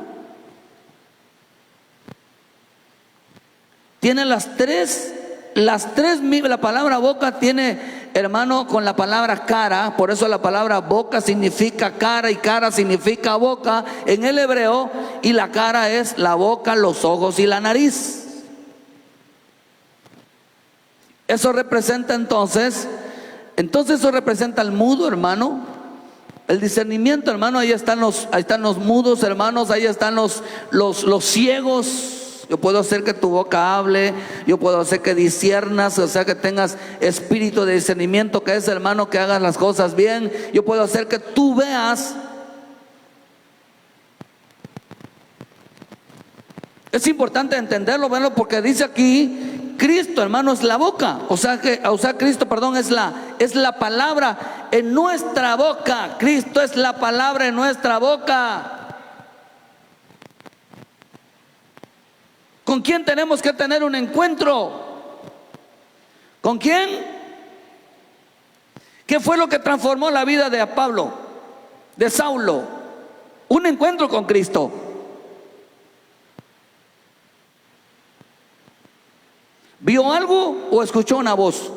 Tiene las tres, la palabra boca tiene, hermano, con la palabra cara. Por eso la palabra boca significa cara y cara significa boca en el hebreo. Y la cara es la boca, los ojos y la nariz. Eso representa entonces eso representa al mudo, hermano. El discernimiento, hermano. Ahí están los mudos, hermanos. Ahí están los ciegos. Yo puedo hacer que tu boca hable, yo puedo hacer que disciernas, o sea, que tengas espíritu de discernimiento, que es, hermano, que hagas las cosas bien. Yo puedo hacer que tú veas. Es importante entenderlo, verlo, porque dice aquí, Cristo, hermano, es la boca. O sea, Cristo, perdón, es la palabra en nuestra boca. Cristo es la palabra en nuestra boca. ¿Con quién tenemos que tener un encuentro? ¿Con quién? ¿Qué fue lo que transformó la vida de Pablo, de Saulo? Un encuentro con Cristo. ¿Vio algo o escuchó una voz?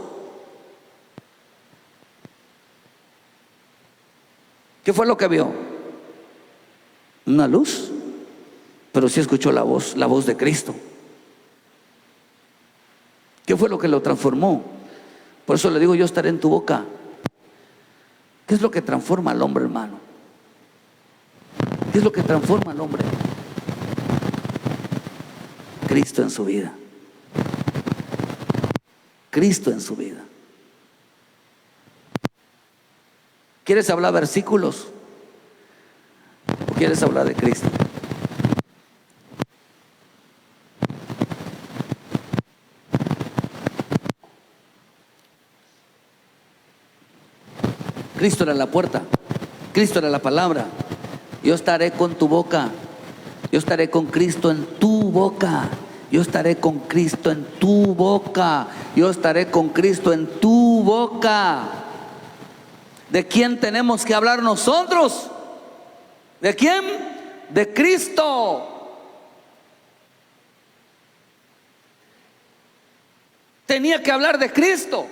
¿Qué fue lo que vio? Una luz, pero sí escuchó la voz de Cristo. ¿Qué fue lo que lo transformó? Por eso le digo, yo estaré en tu boca. ¿Qué es lo que transforma al hombre, hermano? ¿Qué es lo que transforma al hombre? Cristo en su vida. Cristo en su vida. ¿Quieres hablar versículos? ¿O quieres hablar de Cristo? Cristo era la puerta. Cristo era la palabra. Yo estaré con tu boca. Yo estaré con Cristo en tu boca. Yo estaré con Cristo en tu boca. Yo estaré con Cristo en tu boca. ¿De quién tenemos que hablar nosotros? ¿De quién? De Cristo. Tenía que hablar de Cristo.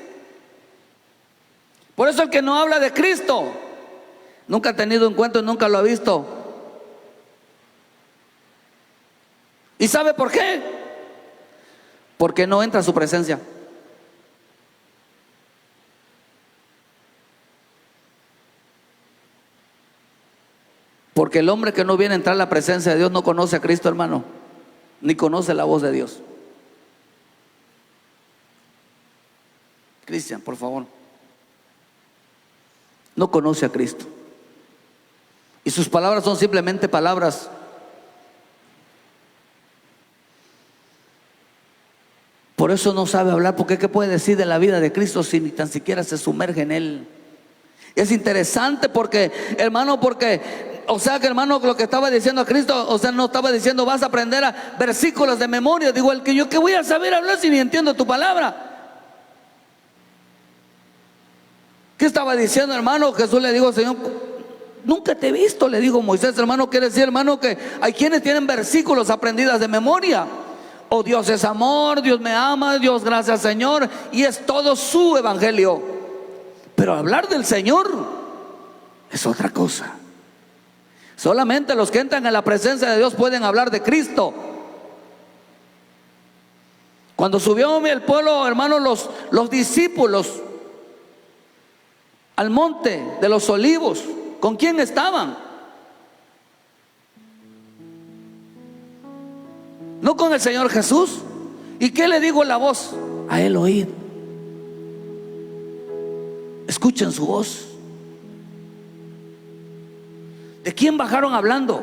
Por eso el que no habla de Cristo nunca ha tenido encuentro y nunca lo ha visto. ¿Y sabe por qué? Porque no entra a su presencia. Porque el hombre que no viene a entrar a la presencia de Dios no conoce a Cristo, hermano, ni conoce la voz de Dios. Cristian, por favor. No conoce a Cristo. Y sus palabras son simplemente palabras. Por eso no sabe hablar, porque ¿qué puede decir de la vida de Cristo si ni tan siquiera se sumerge en Él? Es interesante porque, hermano, o sea que, hermano, lo que estaba diciendo a Cristo, o sea, no estaba diciendo vas a aprender a versículos de memoria. Digo, el que yo que voy a saber hablar si ni entiendo tu palabra. ¿Qué estaba diciendo, hermano? Jesús le dijo, Señor, nunca te he visto, le digo Moisés, hermano. Quiere decir, hermano, que hay quienes tienen versículos aprendidos de memoria. Oh, Dios es amor, Dios me ama, Dios gracias Señor, y es todo su evangelio. Pero hablar del Señor es otra cosa. Solamente los que entran en la presencia de Dios pueden hablar de Cristo. Cuando subió el pueblo, hermano, los discípulos al monte de los olivos, ¿con quién estaban? No con el Señor Jesús. ¿Y qué le digo la voz? A él oíd. Escuchen su voz. ¿De quién bajaron hablando?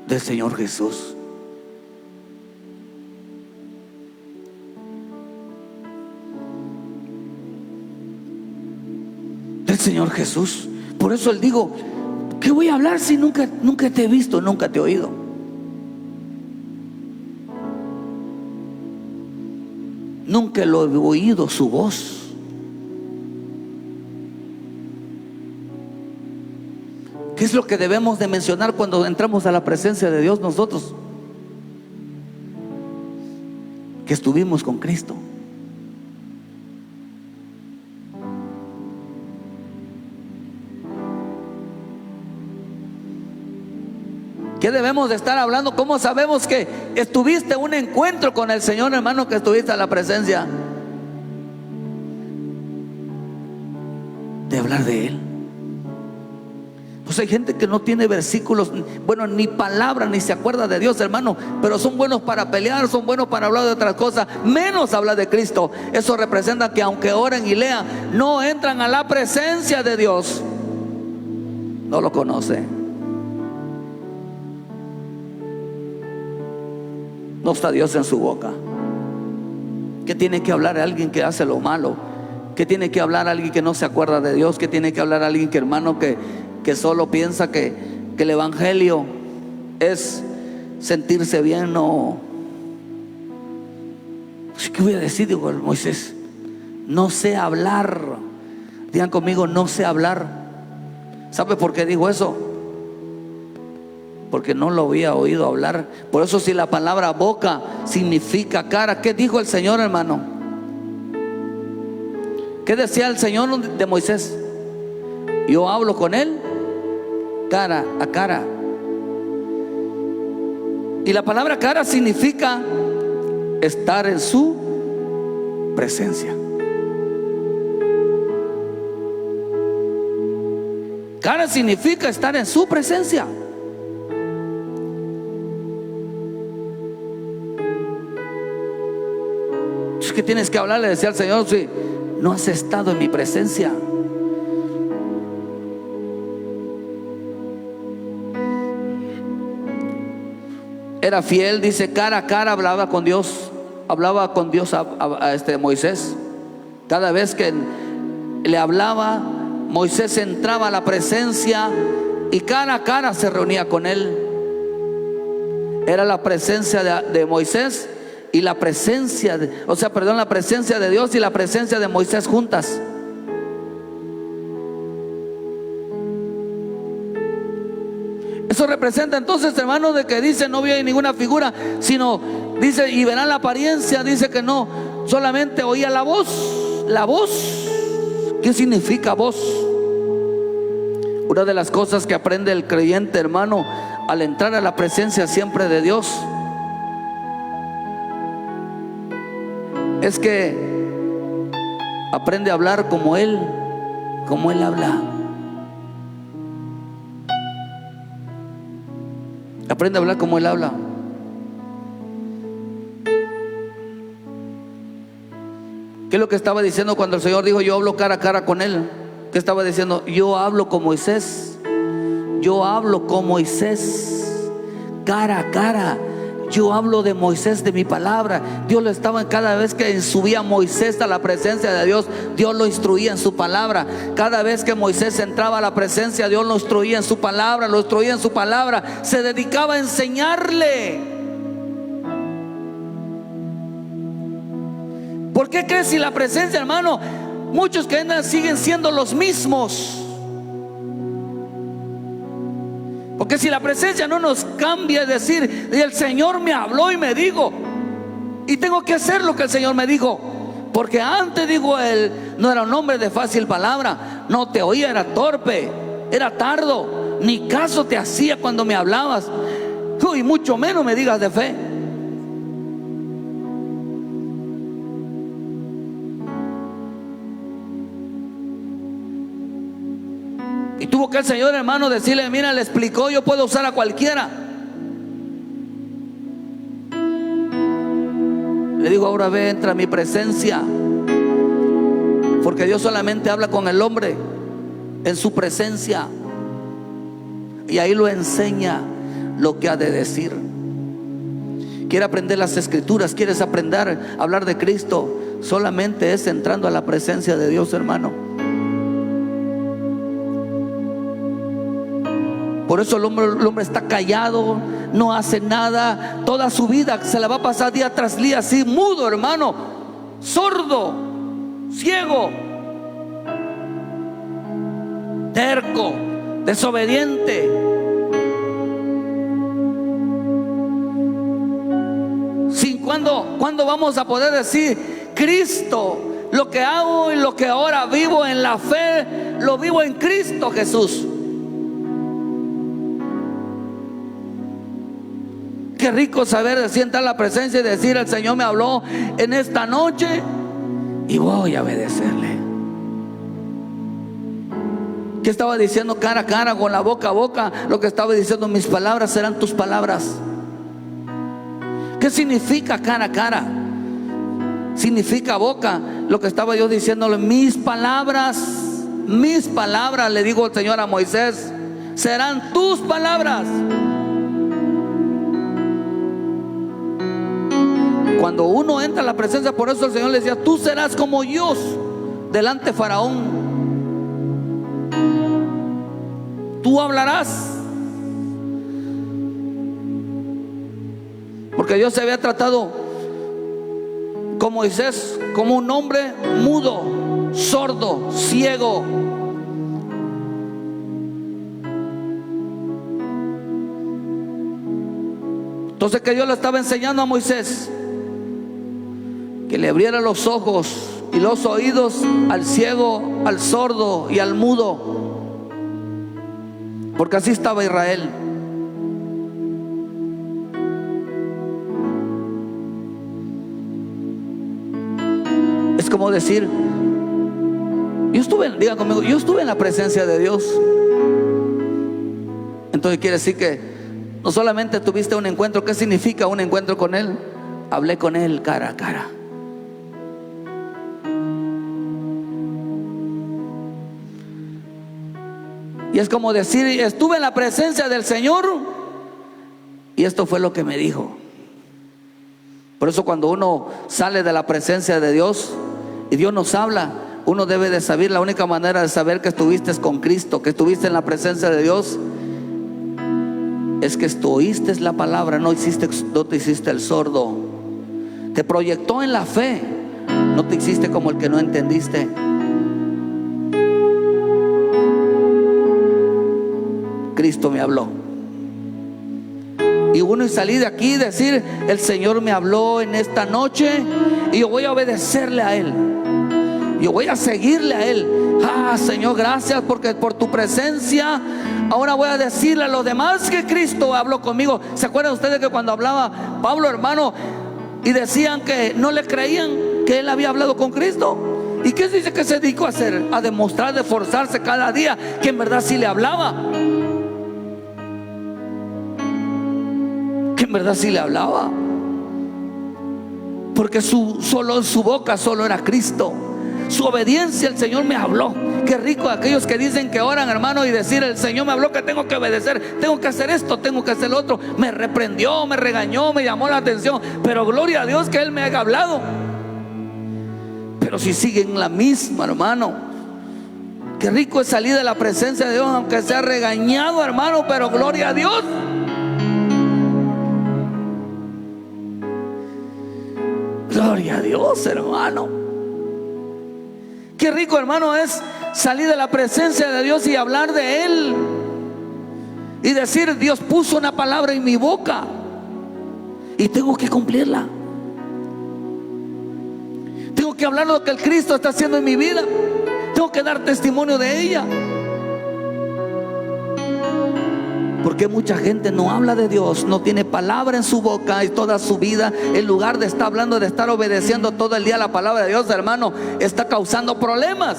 Del Señor Jesús. Del Señor Jesús. Por eso él digo, ¿qué voy a hablar si nunca te he visto, nunca te he oído? Nunca lo he oído su voz. ¿Qué es lo que debemos de mencionar cuando entramos a la presencia de Dios nosotros? Que estuvimos con Cristo. ¿Qué debemos de estar hablando? ¿Cómo sabemos que estuviste en un encuentro con el Señor, hermano, que estuviste en la presencia? De hablar de Él. Pues hay gente que no tiene versículos, bueno, ni palabras, ni se acuerda de Dios, hermano, pero son buenos para pelear, son buenos para hablar de otras cosas, menos hablar de Cristo. Eso representa que aunque oren y lean, no entran a la presencia de Dios. No lo conoce. No está Dios en su boca. ¿Qué tiene que hablar a alguien que hace lo malo? ¿Qué tiene que hablar a alguien que no se acuerda de Dios? ¿Qué tiene que hablar a alguien que, hermano, que solo piensa que el evangelio es sentirse bien? No. ¿Qué voy a decir? Digo, Moisés, no sé hablar. Digan conmigo, no sé hablar. ¿Sabe por qué dijo eso? Porque no lo había oído hablar. Por eso, si la palabra boca significa cara, ¿qué dijo el Señor, hermano? ¿Qué decía el Señor de Moisés? Yo hablo con él cara a cara. Y la palabra cara significa estar en su presencia. Cara significa estar en su presencia. Es que tienes que hablarle, decía al Señor, si no has estado en mi presencia. Era fiel, dice, cara a cara hablaba con Dios. Hablaba con Dios a Moisés. Cada vez que le hablaba, Moisés entraba a la presencia y cara a cara se reunía con él. Era la presencia de Moisés y la presencia la presencia de Dios y la presencia de Moisés juntas. Eso representa entonces, hermano, de que dice no vio ninguna figura, sino dice y verán la apariencia. Dice que no, solamente oía la voz. La voz, ¿qué significa voz? Una de las cosas que aprende el creyente, hermano, al entrar a la presencia siempre de Dios, es que aprende a hablar como Él habla. Aprende a hablar como Él habla. ¿Qué es lo que estaba diciendo cuando el Señor dijo yo hablo cara a cara con Él? ¿Qué estaba diciendo? Yo hablo con Moisés. Yo hablo con Moisés cara a cara. Yo hablo de Moisés, de mi palabra. Dios lo estaba, cada vez que subía Moisés a la presencia de Dios, Dios lo instruía en su palabra. Cada vez que Moisés entraba a la presencia, Dios lo instruía en su palabra, lo instruía en su palabra. Se dedicaba a enseñarle. ¿Por qué crees si la presencia, hermano? Muchos que entran siguen siendo los mismos. Porque si la presencia no nos cambia, es decir, el Señor me habló y me dijo, y tengo que hacer lo que el Señor me dijo. Porque antes, digo, él no era un hombre de fácil palabra, no te oía, era torpe, era tardo, ni caso te hacía cuando me hablabas, y mucho menos me digas de fe. Y tuvo que el Señor, hermano, decirle, mira, le explicó, yo puedo usar a cualquiera. Le digo, ahora ve, entra a mi presencia. Porque Dios solamente habla con el hombre en su presencia. Y ahí lo enseña lo que ha de decir. Quiere aprender las escrituras, quieres aprender a hablar de Cristo, solamente es entrando a la presencia de Dios, hermano. Por eso el hombre está callado, no hace nada, toda su vida se la va a pasar día tras día así, mudo, hermano, sordo, ciego, terco, desobediente. ¿Cuándo vamos a poder decir, Cristo, lo que hago y lo que ahora vivo en la fe, lo vivo en Cristo Jesús? Qué rico saber de sentar la presencia y decir, el Señor me habló en esta noche y voy a obedecerle. ¿Qué estaba diciendo cara a cara, con la boca a boca? Lo que estaba diciendo, mis palabras serán tus palabras. ¿Qué significa cara a cara? Significa boca. Lo que estaba yo diciéndole, mis palabras, le digo el Señor a Moisés, serán tus palabras. Cuando uno entra a la presencia, por eso el Señor le decía, tú serás como Dios delante de Faraón. Tú hablarás. Porque Dios se había tratado con Moisés como un hombre mudo, sordo, ciego. Entonces, que Dios le estaba enseñando a Moisés que le abriera los ojos y los oídos al ciego, al sordo y al mudo, porque así estaba Israel. Es como decir, diga conmigo, yo estuve en la presencia de Dios. Entonces quiere decir que no solamente tuviste un encuentro. ¿Qué significa un encuentro con Él? Hablé con Él cara a cara. Y es como decir, estuve en la presencia del Señor y esto fue lo que me dijo. Por eso cuando uno sale de la presencia de Dios y Dios nos habla, uno debe de saber, la única manera de saber que estuviste con Cristo, que estuviste en la presencia de Dios, es que tú oíste la palabra, no te hiciste el sordo. Te proyectó en la fe, no te hiciste como el que no entendiste. Cristo me habló. Y uno, y salí de aquí y decir, el Señor me habló en esta noche y yo voy a obedecerle a Él. Yo voy a seguirle a Él. Señor, gracias porque por tu presencia ahora voy a decirle a los demás que Cristo habló conmigo. ¿Se acuerdan ustedes que cuando hablaba Pablo, hermano, y decían que no le creían que él había hablado con Cristo? ¿Y qué dice que se dedicó a hacer? A demostrar, de esforzarse cada día que en verdad sí le hablaba. Que en verdad sí le hablaba. Porque su boca solo era Cristo. Su obediencia, el Señor me habló. Qué rico aquellos que dicen que oran, hermano, y decir, el Señor me habló que tengo que obedecer, tengo que hacer esto, tengo que hacer lo otro. Me reprendió, me regañó, me llamó la atención, pero gloria a Dios que Él me haya hablado. Pero si siguen la misma, hermano, qué rico es salir de la presencia de Dios, aunque sea regañado, hermano, pero gloria a Dios. Gloria a Dios, hermano. Qué rico, hermano, es salir de la presencia de Dios y hablar de Él y decir, Dios puso una palabra en mi boca y tengo que cumplirla. Tengo que hablar lo que el Cristo está haciendo en mi vida. Tengo que dar testimonio de ella. Porque mucha gente no habla de Dios, no tiene palabra en su boca y toda su vida, en lugar de estar hablando, de estar obedeciendo todo el día la palabra de Dios, hermano, está causando problemas.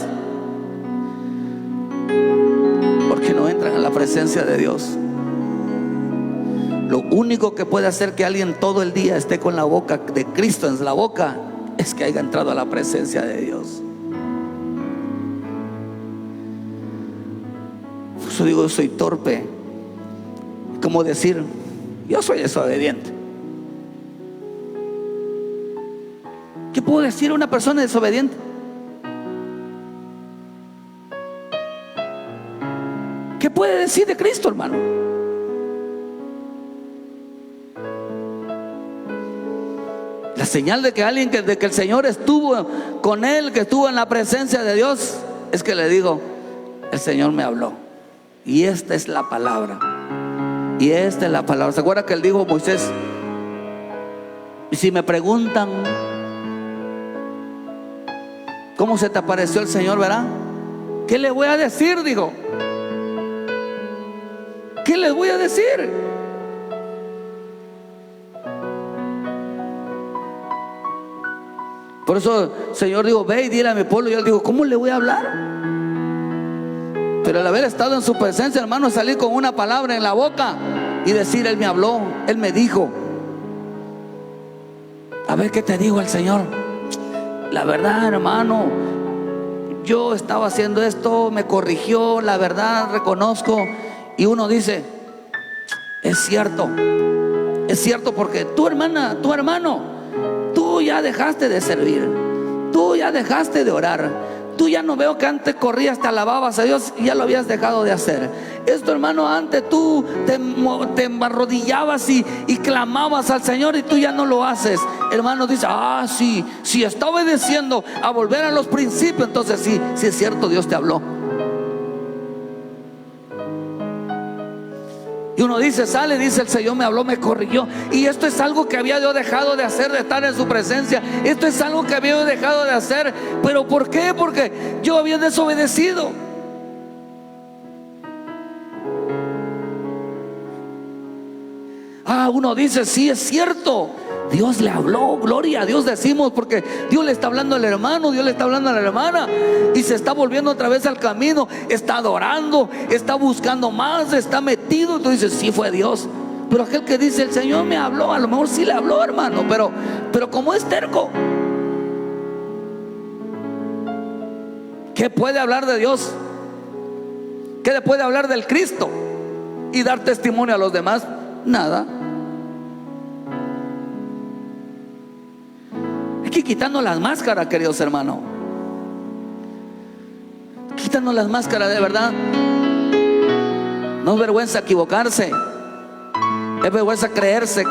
Porque no entran a la presencia de Dios. Lo único que puede hacer que alguien todo el día esté con la boca de Cristo en la boca es que haya entrado a la presencia de Dios. Por eso digo, yo soy torpe. Como decir, yo soy desobediente. ¿Qué puedo decir a una persona desobediente? ¿Qué puede decir de Cristo, hermano? La señal de que alguien, de que el Señor estuvo con él, que estuvo en la presencia de Dios, es que le digo, el Señor me habló y esta es la palabra. Y esta es la palabra. ¿Se acuerda que él dijo, Moisés? Y si me preguntan, ¿cómo se te apareció el Señor, verdad? ¿Qué le voy a decir? Dijo. ¿Qué les voy a decir? Por eso el Señor dijo, ve y dile a mi pueblo. Y él dijo, ¿cómo le voy a hablar? Pero al haber estado en su presencia, hermano, salir con una palabra en la boca y decir, Él me habló, Él me dijo. A ver qué te dijo el Señor. La verdad, hermano, yo estaba haciendo esto, me corrigió, la verdad, reconozco. Y uno dice, es cierto porque tu hermana, tu hermano, tú ya dejaste de servir, tú ya dejaste de orar. Tú ya no veo que antes corrías, te alababas a Dios y ya lo habías dejado de hacer. Esto, hermano, antes tú te arrodillabas y clamabas al Señor y tú ya no lo haces. Hermano, dice, sí, está obedeciendo a volver a los principios. Entonces sí es cierto, Dios te habló. Y uno dice, sale, dice, el Señor me habló, me corrigió. Y esto es algo que había yo dejado de hacer, de estar en su presencia. Esto es algo que había yo dejado de hacer. ¿Pero por qué? Porque yo había desobedecido. Uno dice, sí, es cierto, Dios le habló, gloria a Dios decimos, porque Dios le está hablando al hermano, Dios le está hablando a la hermana, y se está volviendo otra vez al camino, está adorando, está buscando más, está metido. Tú dices, sí, fue Dios. Pero aquel que dice, el Señor me habló, a lo mejor sí le habló, hermano, pero como es terco, ¿qué puede hablar de Dios? ¿Qué le puede hablar del Cristo y dar testimonio a los demás? Nada. Hay que quitarnos las máscaras, queridos hermanos. Quítanos las máscaras, de verdad. No es vergüenza equivocarse. Es vergüenza creerse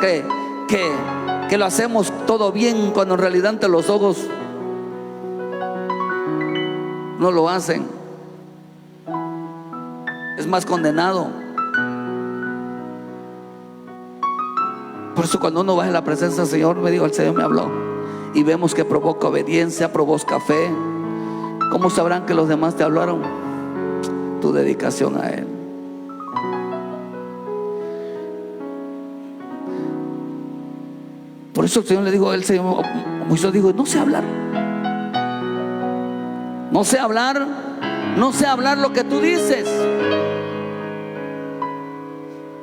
que lo hacemos todo bien, cuando en realidad ante los ojos no lo hacen. Es más condenado. Por eso cuando uno va en la presencia del Señor, me dijo, el Señor me habló, y vemos que provoca obediencia, provoca fe. ¿Cómo sabrán que los demás te hablaron? Tu dedicación a Él. Por eso el Señor le dijo, el Señor, Moisés dijo, no sé hablar. No sé hablar. No sé hablar lo que tú dices.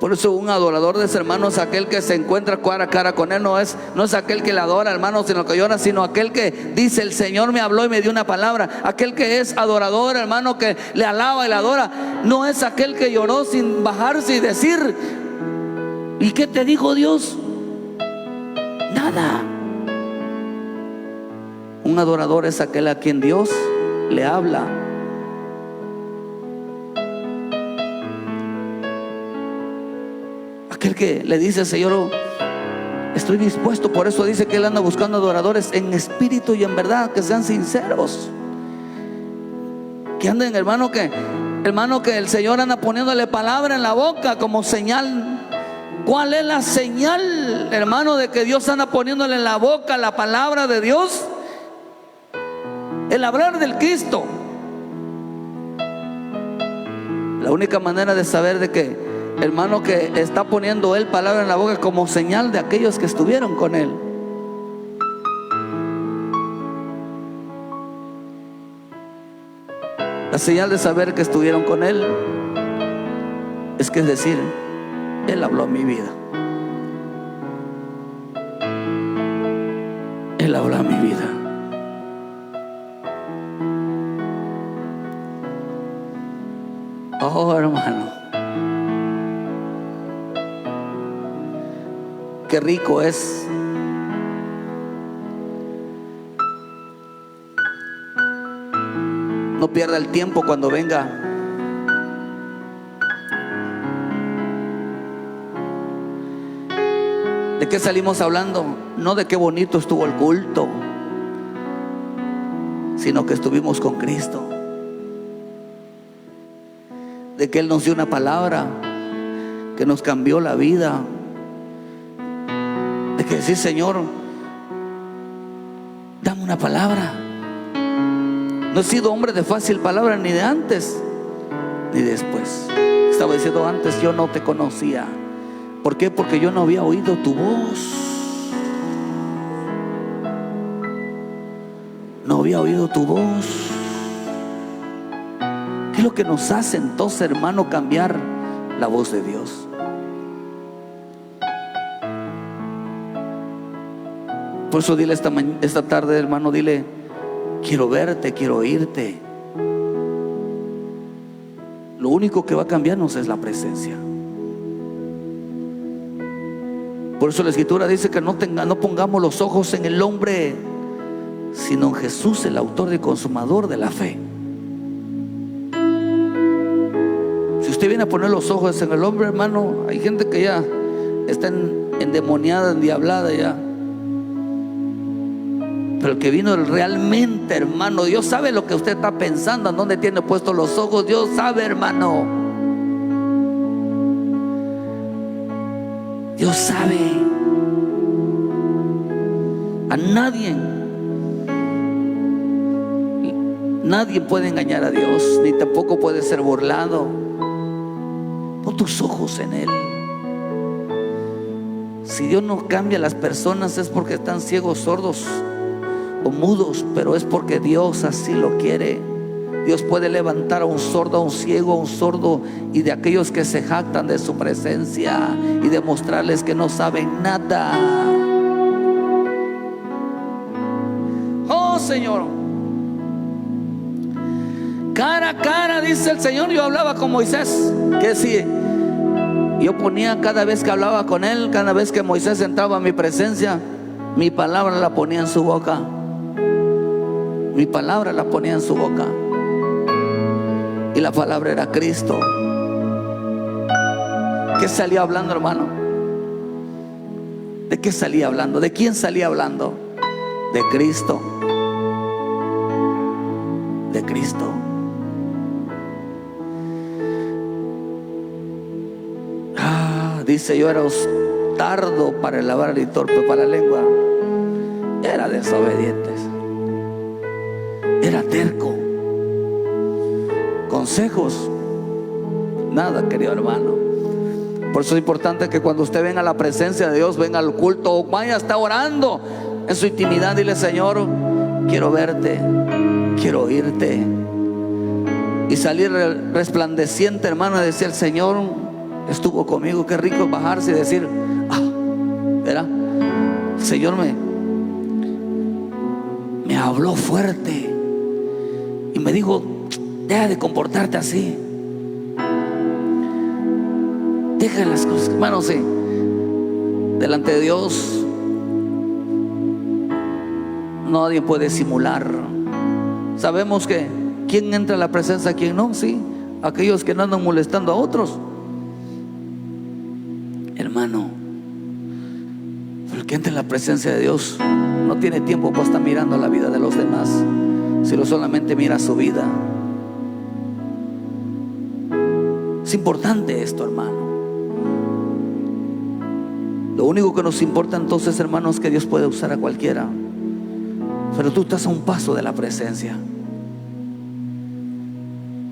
Por eso un adorador de ese hermano es aquel que se encuentra cara a cara con Él. No es aquel que le adora, hermano, sino que llora, sino aquel que dice, el Señor me habló y me dio una palabra. Aquel que es adorador, hermano, que le alaba y le adora. No es aquel que lloró sin bajarse y decir, ¿y qué te dijo Dios? Nada. Un adorador es aquel a quien Dios le habla. Aquel que le dice, Señor, estoy dispuesto. Por eso dice que Él anda buscando adoradores en espíritu y en verdad, que sean sinceros, que anden, hermano, que el Señor anda poniéndole palabra en la boca como señal. ¿Cuál es la señal, hermano, de que Dios anda poniéndole en la boca la palabra de Dios? El hablar del Cristo. La única manera de saber de que, hermano, que está poniendo Él palabra en la boca, como señal de aquellos que estuvieron con Él. La señal de saber que estuvieron con Él es que, es decir, Él habló a mi vida. Él habló a mi vida. Oh, hermano, qué rico es no pierda el tiempo cuando venga. ¿De qué salimos hablando? No de qué bonito estuvo el culto, sino que estuvimos con Cristo, de que Él nos dio una palabra que nos cambió la vida, de que decir, Señor, dame una palabra. No he sido hombre de fácil palabra, ni de antes ni después. Estaba diciendo, antes yo no te conocía. ¿Por qué? Porque yo no había oído tu voz. No había oído tu voz. ¿Qué es lo que nos hace entonces, hermano, cambiar la voz de Dios? Por eso dile esta tarde, hermano, dile, quiero verte, quiero oírte. Lo único que va a cambiarnos es la presencia. Por eso la Escritura dice que no pongamos los ojos en el hombre, sino en Jesús, el autor y consumador de la fe. Si usted viene a poner los ojos en el hombre, hermano, hay gente que ya está endemoniada, endiablada ya. Pero el que vino realmente, hermano, Dios sabe lo que usted está pensando, en dónde tiene puestos los ojos. Dios sabe, hermano. Dios sabe. A nadie puede engañar a Dios, ni tampoco puede ser burlado. Pon tus ojos en Él. Si Dios no cambia a las personas es porque están ciegos, sordos o mudos, pero es porque Dios así lo quiere. Dios puede levantar a un sordo, a un ciego, a un sordo, y de aquellos que se jactan de su presencia, y demostrarles que no saben nada. Oh Señor, cara a cara, dice el Señor. Yo hablaba con Moisés, que si yo ponía, cada vez que hablaba con él, cada vez que Moisés entraba a mi presencia, mi palabra la ponía en su boca. Mi palabra la ponía en su boca. Y la palabra era Cristo. ¿Qué salía hablando, hermano? ¿De qué salía hablando? ¿De quién salía hablando? De Cristo. De Cristo. Dice: yo era tardo para el hablar y torpe para la lengua. Era desobediente, era terco. Consejos, nada, querido hermano. Por eso es importante que cuando usted venga a la presencia de Dios, venga al culto o vaya, está orando en su intimidad, dile: Señor, quiero verte, quiero oírte. Y salir resplandeciente, hermano, y decir: el Señor estuvo conmigo. Qué rico bajarse y decir: ¿verdad? El Señor me habló fuerte y me dijo: deja de comportarte así. Deja las cosas, hermano, sí. Delante de Dios nadie puede simular. Sabemos que quién entra a la presencia, quién no. Sí, aquellos que no andan molestando a otros. Hermano, el que entra en la presencia de Dios no tiene tiempo para estar mirando la vida de los demás, sino solamente mira su vida. Es importante esto, hermano. Lo único que nos importa entonces, hermanos, es que Dios puede usar a cualquiera, pero tú estás a un paso de la presencia.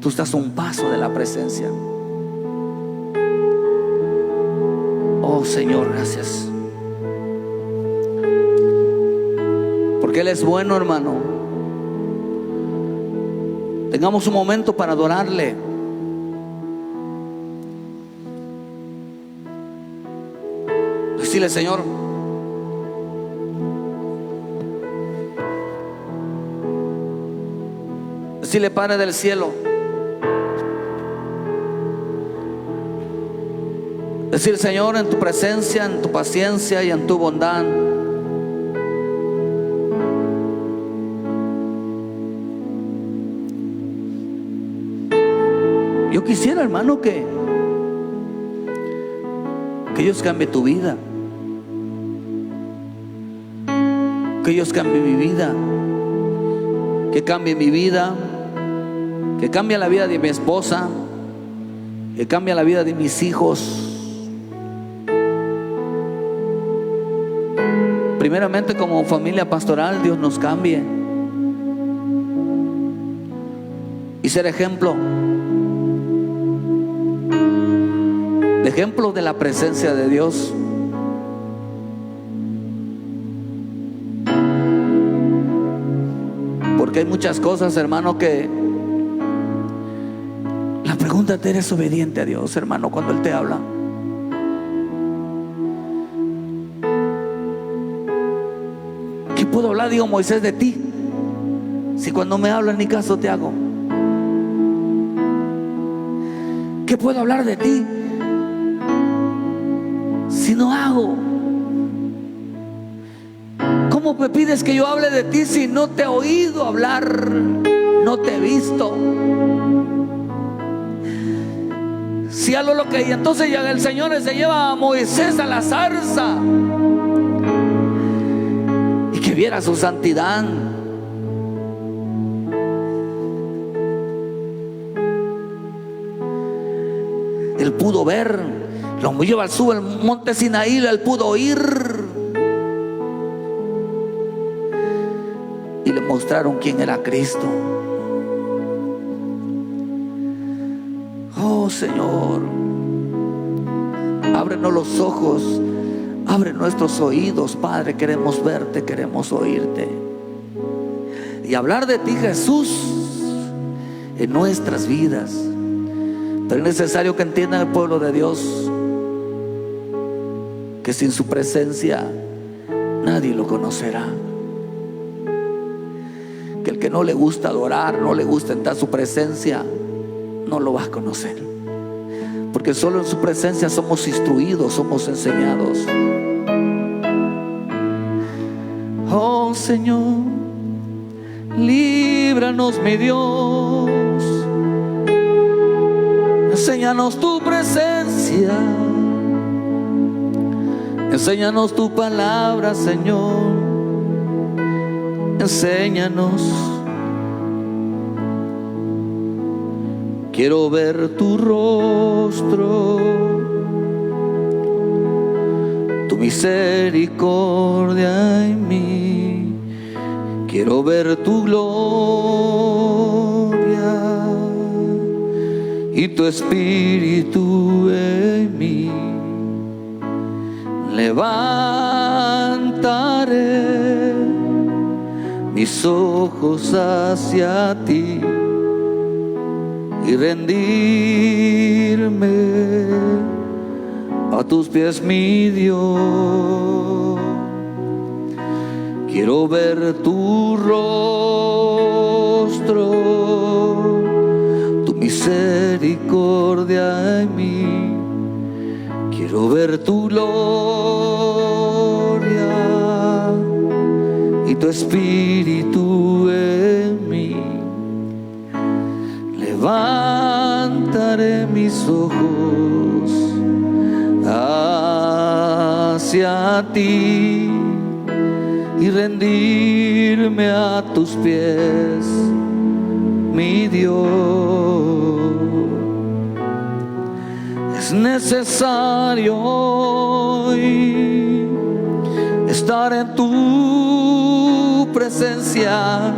Tú estás a un paso de la presencia. Oh Señor, gracias, porque Él es bueno, hermano. Tengamos un momento para adorarle. Decirle: Señor, decirle: Padre del cielo, decir: Señor, en tu presencia, en tu paciencia y en tu bondad, yo quisiera, hermano, que Dios cambie tu vida, que Dios cambie mi vida, que cambie mi vida, que cambie la vida de mi esposa, que cambie la vida de mis hijos. Primeramente, como familia pastoral, Dios nos cambie y ser ejemplo de la presencia de Dios. Porque hay muchas cosas, hermano, que la pregunta: ¿eres obediente a Dios, hermano, cuando Él te habla? ¿Qué puedo hablar, digo Moisés, de ti, si cuando me hablas ni caso te hago? ¿Qué puedo hablar de ti si no hago? ¿Cómo me pides que yo hable de ti si no te he oído hablar, no te he visto? Si hago lo que... Y entonces ya el Señor se lleva a Moisés a la zarza y que viera su santidad. Él pudo ver Lo lleva al sube al monte Sinaí, él pudo oír. Y le mostraron quién era Cristo. Oh Señor, ábrenos los ojos, abre nuestros oídos, Padre. Queremos verte, queremos oírte y hablar de ti, Jesús, en nuestras vidas. Pero es necesario que entiendan el pueblo de Dios que sin su presencia nadie lo conocerá. Que el que no le gusta adorar, no le gusta entrar a su presencia, no lo va a conocer. Porque solo en su presencia somos instruidos, somos enseñados. Oh Señor, líbranos, mi Dios. Enséñanos tu presencia. Enséñanos tu palabra, Señor. Enséñanos. Quiero ver tu rostro, tu misericordia en mí. Quiero ver tu gloria y tu espíritu en mí. Levantaré mis ojos hacia ti y rendirme a tus pies, mi Dios. Quiero ver tu rostro, tu misericordia en mí. Quiero ver tu gloria y tu espíritu en mí. Levantaré mis ojos hacia ti y rendirme a tus pies, mi Dios. Es necesario hoy estar en tu presencia.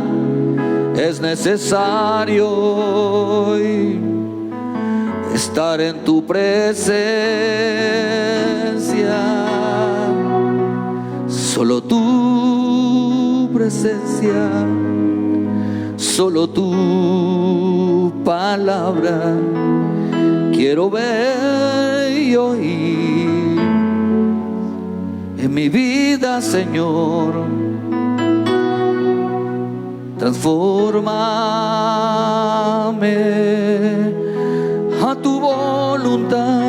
Es necesario hoy estar en tu presencia. Solo tu presencia, solo tu palabra quiero ver y oír en mi vida, Señor. Transfórmame a tu voluntad.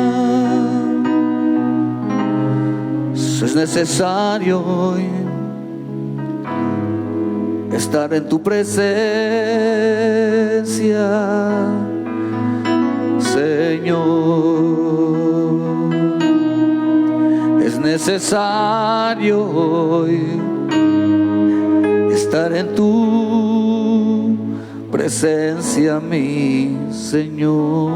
Es necesario hoy estar en tu presencia, Señor. Es necesario hoy estar en tu presencia, mi Señor.